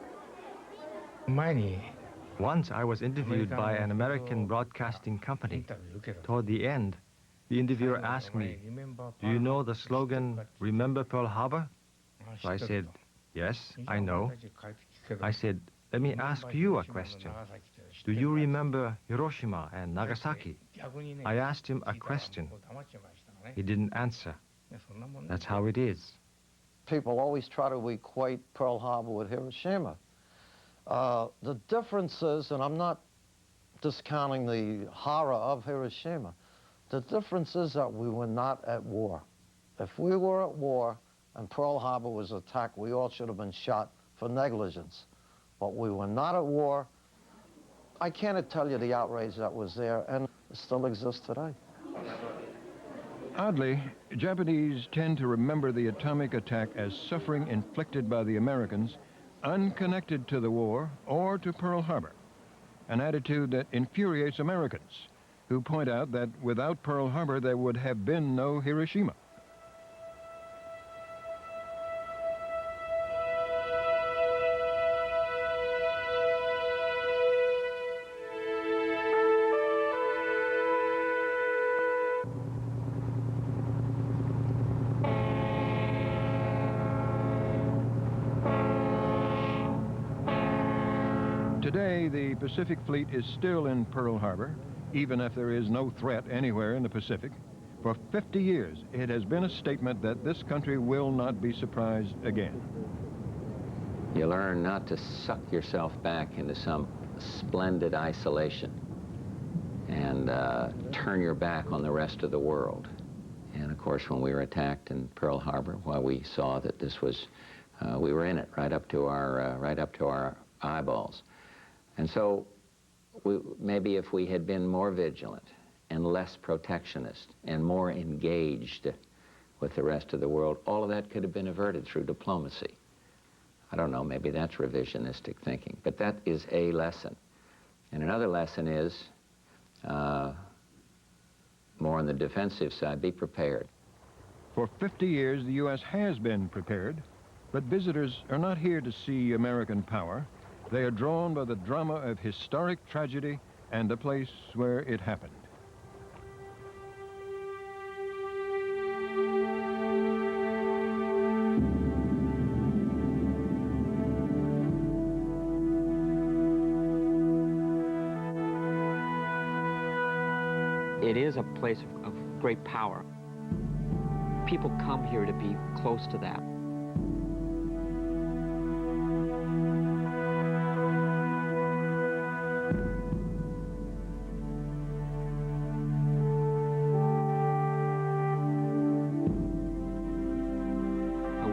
S18: Once I was interviewed by an American broadcasting company. Toward the end, the interviewer asked me, "Do you know the slogan, 'Remember Pearl Harbor'?" So I said, "Yes, I know." I said, "Let me ask you a question. Do you remember Hiroshima and Nagasaki?" I asked him a question. He didn't answer. That's how it is.
S2: People always try to equate Pearl Harbor with Hiroshima. The difference is, and I'm not discounting the horror of Hiroshima, the difference is that we were not at war. If we were at war and Pearl Harbor was attacked, we all should have been shot for negligence. But we were not at war. I can't tell you the outrage that was there, and it still exists today.
S4: Oddly, Japanese tend to remember the atomic attack as suffering inflicted by the Americans, unconnected to the war or to Pearl Harbor, an attitude that infuriates Americans, who point out that without Pearl Harbor there would have been no Hiroshima. Today, the Pacific Fleet is still in Pearl Harbor, even if there is no threat anywhere in the Pacific. For 50 years, it has been a statement that this country will not be surprised again.
S3: You learn not to suck yourself back into some splendid isolation and turn your back on the rest of the world. And of course, when we were attacked in Pearl Harbor, well, we saw that this was, we were in it right up to our eyeballs. And so maybe if we had been more vigilant and less protectionist and more engaged with the rest of the world, all of that could have been averted through diplomacy. I don't know, maybe that's revisionistic thinking, but that is a lesson. And another lesson is, more on the defensive side, be prepared.
S4: For 50 years, the U.S. has been prepared, but visitors are not here to see American power. They are drawn by the drama of historic tragedy and the place where it happened.
S8: It is a place of great power. People come here to be close to that.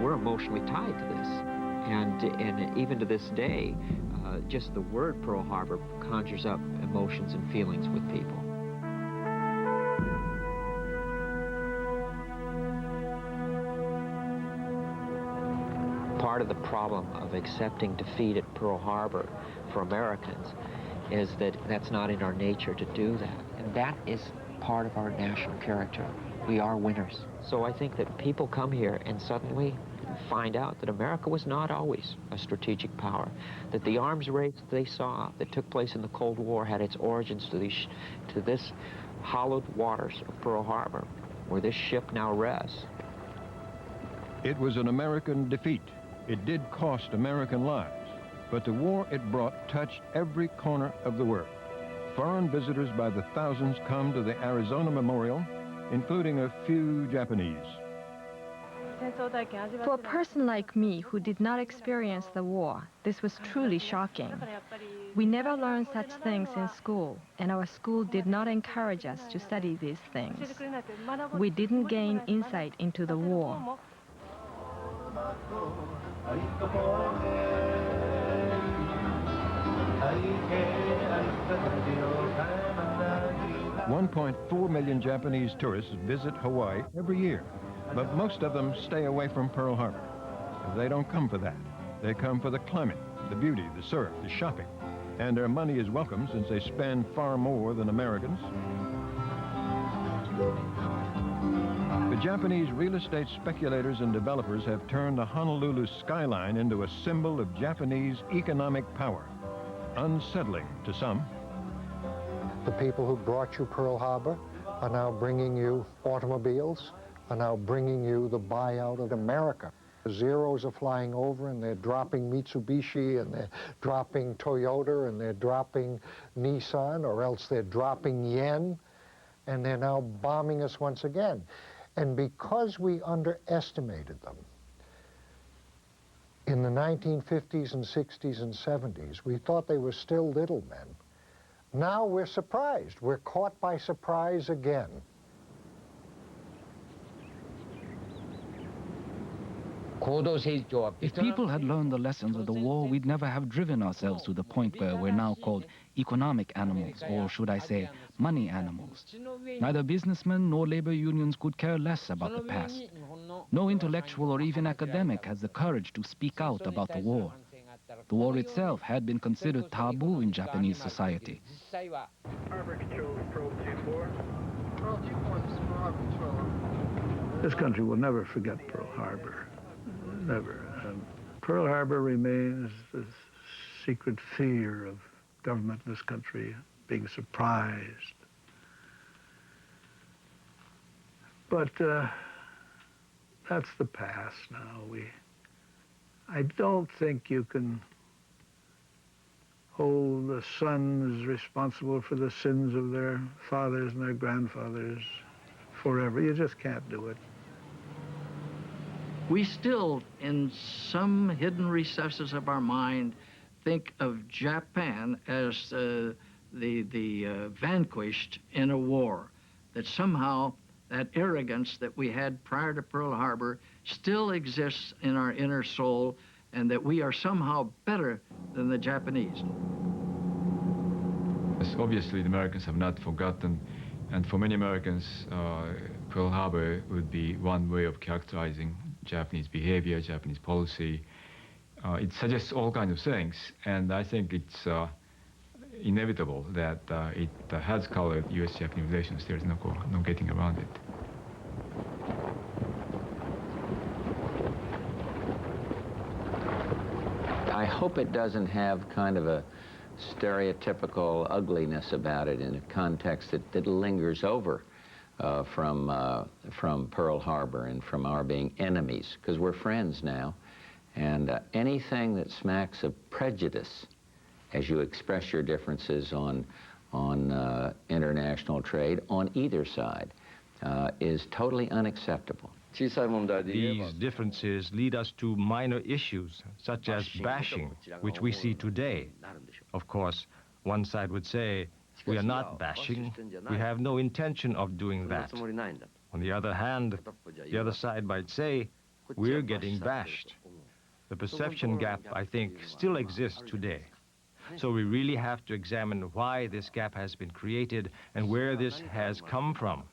S8: We're emotionally tied to this, and even to this day, just the word Pearl Harbor conjures up emotions and feelings with people. Part of the problem of accepting defeat at Pearl Harbor for Americans is that that's not in our nature to do that. And that is part of our national character. We are winners. So I think that people come here and suddenly find out that America was not always a strategic power, that the arms race they saw that took place in the Cold War had its origins to this hollowed waters of Pearl Harbor, where this ship now rests.
S4: It was an American defeat. It did cost American lives, but the war it brought touched every corner of the world. Foreign visitors by the thousands come to the Arizona Memorial, including a few Japanese.
S6: For a person like me who did not experience the war, this was truly shocking. We never learned such things in school, and our school did not encourage us to study these things. We didn't gain insight into the war.
S4: 1.4 million Japanese tourists visit Hawaii every year, but most of them stay away from Pearl Harbor. They don't come for that. They come for the climate, the beauty, the surf, the shopping. And their money is welcome since they spend far more than Americans. The Japanese real estate speculators and developers have turned the Honolulu skyline into a symbol of Japanese economic power. Unsettling to some.
S11: The people who brought you Pearl Harbor are now bringing you automobiles, are now bringing you the buyout of America. The Zeros are flying over and they're dropping Mitsubishi and they're dropping Toyota and they're dropping Nissan, or else they're dropping yen, and they're now bombing us once again. And because we underestimated them in the 1950s and 60s and 70s, we thought they were still little men. Now we're surprised. We're caught by surprise again.
S12: If people had learned the lessons of the war, we'd never have driven ourselves to the point where we're now called economic animals, or should I say, money animals. Neither businessmen nor labor unions could care less about the past. No intellectual or even academic has the courage to speak out about the war. The war itself had been considered taboo in Japanese society.
S10: This country will never forget Pearl Harbor. Never. Pearl Harbor remains the secret fear of government in this country, being surprised. But that's the past now. I don't think you can hold the sons responsible for the sins of their fathers and their grandfathers forever. You just can't do it.
S13: We still, in some hidden recesses of our mind, think of Japan as the vanquished in a war, that somehow that arrogance that we had prior to Pearl Harbor still exists in our inner soul, and that we are somehow better than the Japanese.
S20: Obviously, the Americans have not forgotten, and for many Americans, Pearl Harbor would be one way of characterizing Japanese behavior, Japanese policy. It suggests all kinds of things, and I think it's inevitable that it has colored U.S.-Japanese relations. There's no getting around it.
S3: I hope it doesn't have kind of a stereotypical ugliness about it in a context that lingers over from Pearl Harbor and from our being enemies, because we're friends now. And anything that smacks of prejudice as you express your differences on international trade on either side is totally unacceptable.
S18: These differences lead us to minor issues, such as bashing, which we see today. Of course, one side would say, we are not bashing. We have no intention of doing that. On the other hand, the other side might say, we're getting bashed. The perception gap, I think, still exists today. So we really have to examine why this gap has been created and where this has come from,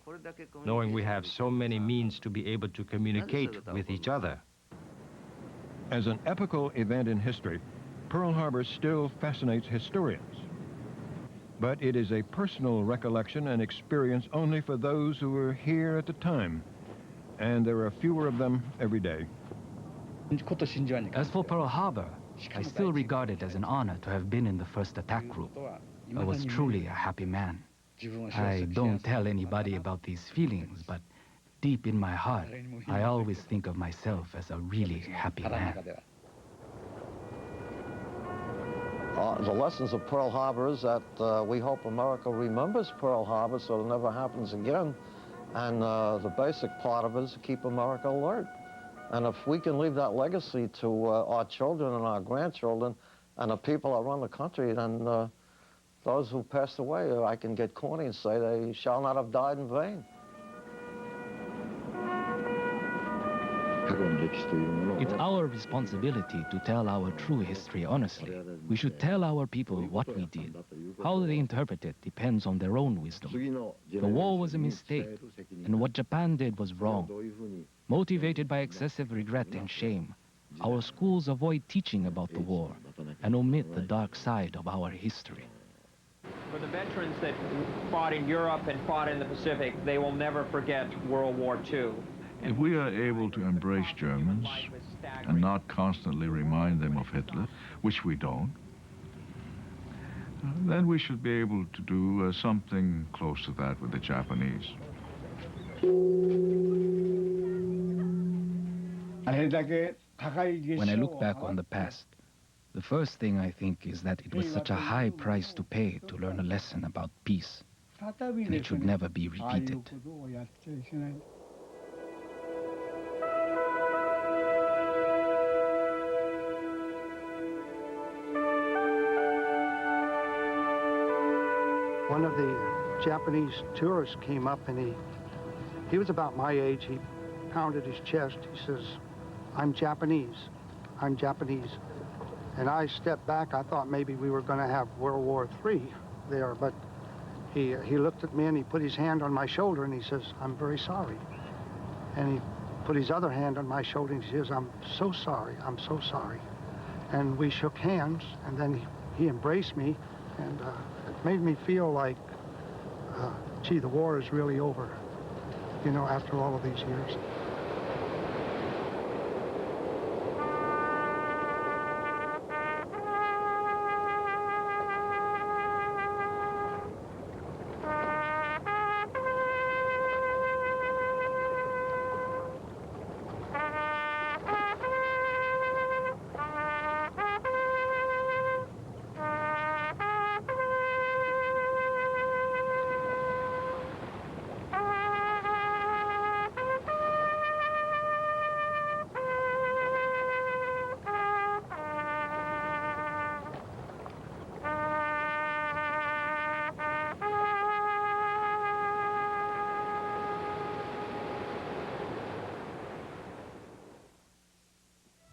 S18: knowing we have so many means to be able to communicate with each other.
S4: As an epical event in history, Pearl Harbor still fascinates historians. But it is a personal recollection and experience only for those who were here at the time, and there are fewer of them every day.
S12: As for Pearl Harbor, I still regard it as an honor to have been in the first attack group. I was truly a happy man. I don't tell anybody about these feelings, but deep in my heart, I always think of myself as a really happy man.
S2: The lessons of Pearl Harbor is that we hope America remembers Pearl Harbor so it never happens again. And the basic part of it is to keep America alert. And if we can leave that legacy to our children and our grandchildren and the people that run the country, then those who passed away, I can get corny and say they shall not have died in vain.
S12: It's our responsibility to tell our true history honestly. We should tell our people what we did. How they interpret it depends on their own wisdom. The war was a mistake, and what Japan did was wrong. Motivated by excessive regret and shame, our schools avoid teaching about the war and omit the dark side of our history.
S8: For the veterans that fought in Europe and fought in the Pacific, they will never forget World War II.
S5: If we are able to embrace Germans and not constantly remind them of Hitler, which we don't, then we should be able to do something close to that with the Japanese.
S12: When I look back on the past, the first thing I think is that it was such a high price to pay to learn a lesson about peace, and it should never be repeated.
S10: One of the Japanese tourists came up and he was about my age. He pounded his chest. He says, "I'm Japanese. I'm Japanese." And I stepped back. I thought maybe we were going to have World War III there, but he looked at me and he put his hand on my shoulder and he says, "I'm very sorry." And he put his other hand on my shoulder and he says, "I'm so sorry. I'm so sorry." And we shook hands, and then he embraced me, and it made me feel like, gee, the war is really over, you know, after all of these years.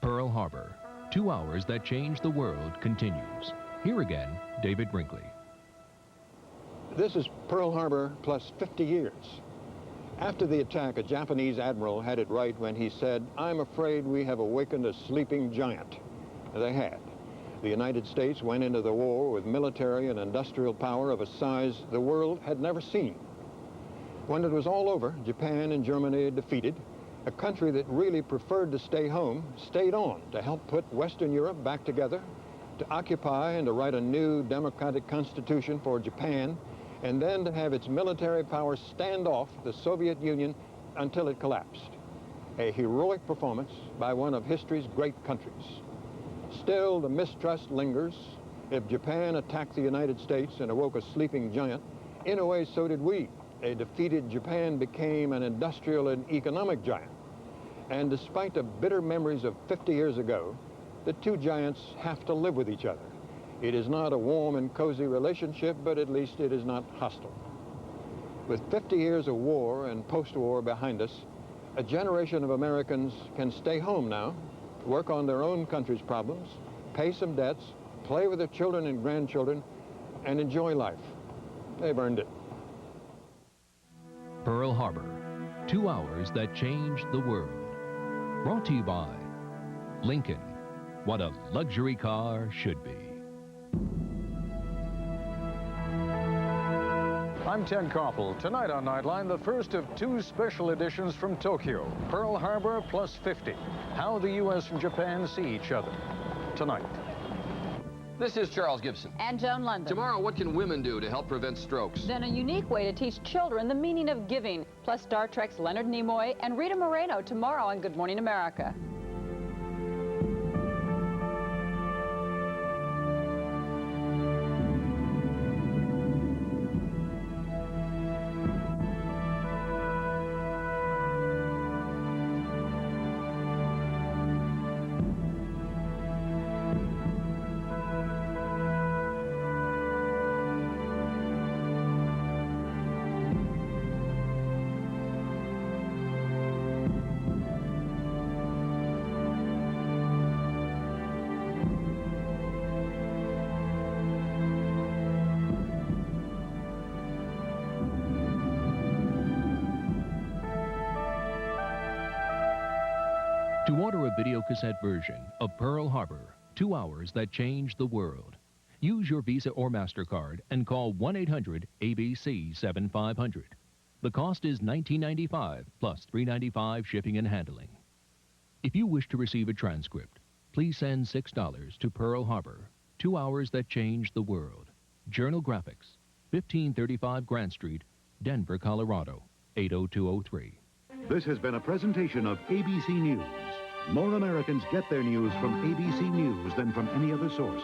S14: Pearl Harbor, 2 hours that changed the world, continues. Here again, David Brinkley.
S4: This is Pearl Harbor plus 50 years. After the attack, a Japanese admiral had it right when he said, "I'm afraid we have awakened a sleeping giant." They had. The United States went into the war with military and industrial power of a size the world had never seen. When it was all over, Japan and Germany defeated. A country that really preferred to stay home stayed on to help put Western Europe back together, to occupy and to write a new democratic constitution for Japan, and then to have its military power stand off the Soviet Union until it collapsed. A heroic performance by one of history's great countries. Still, the mistrust lingers. If Japan attacked the United States and awoke a sleeping giant, in a way so did we. A defeated Japan became an industrial and economic giant. And despite the bitter memories of 50 years ago, the two giants have to live with each other. It is not a warm and cozy relationship, but at least it is not hostile. With 50 years of war and post-war behind us, a generation of Americans can stay home now, work on their own country's problems, pay some debts, play with their children and grandchildren, and enjoy life. They've earned it.
S14: Pearl Harbor, 2 hours that changed the world. Brought to you by Lincoln, what a luxury car should be.
S15: I'm Ted Koppel. Tonight on Nightline, the first of 2 special editions from Tokyo, Pearl Harbor plus 50. How the U.S. and Japan see each other. Tonight.
S19: This is Charles Gibson.
S22: And Joan London.
S19: Tomorrow, what can women do to help prevent strokes?
S22: Then a unique way to teach children the meaning of giving. Plus Star Trek's Leonard Nimoy and Rita Moreno tomorrow on Good Morning America.
S14: To order a videocassette version of Pearl Harbor, 2 hours that changed the world, use your Visa or MasterCard and call 1-800-ABC-7500. The cost is $19.95 plus $3.95 shipping and handling. If you wish to receive a transcript, please send $6 to Pearl Harbor, 2 hours that changed the world. Journal Graphics, 1535 Grant Street, Denver, Colorado, 80203.
S1: This has been a presentation of ABC News. More Americans get their news from ABC News than from any other source.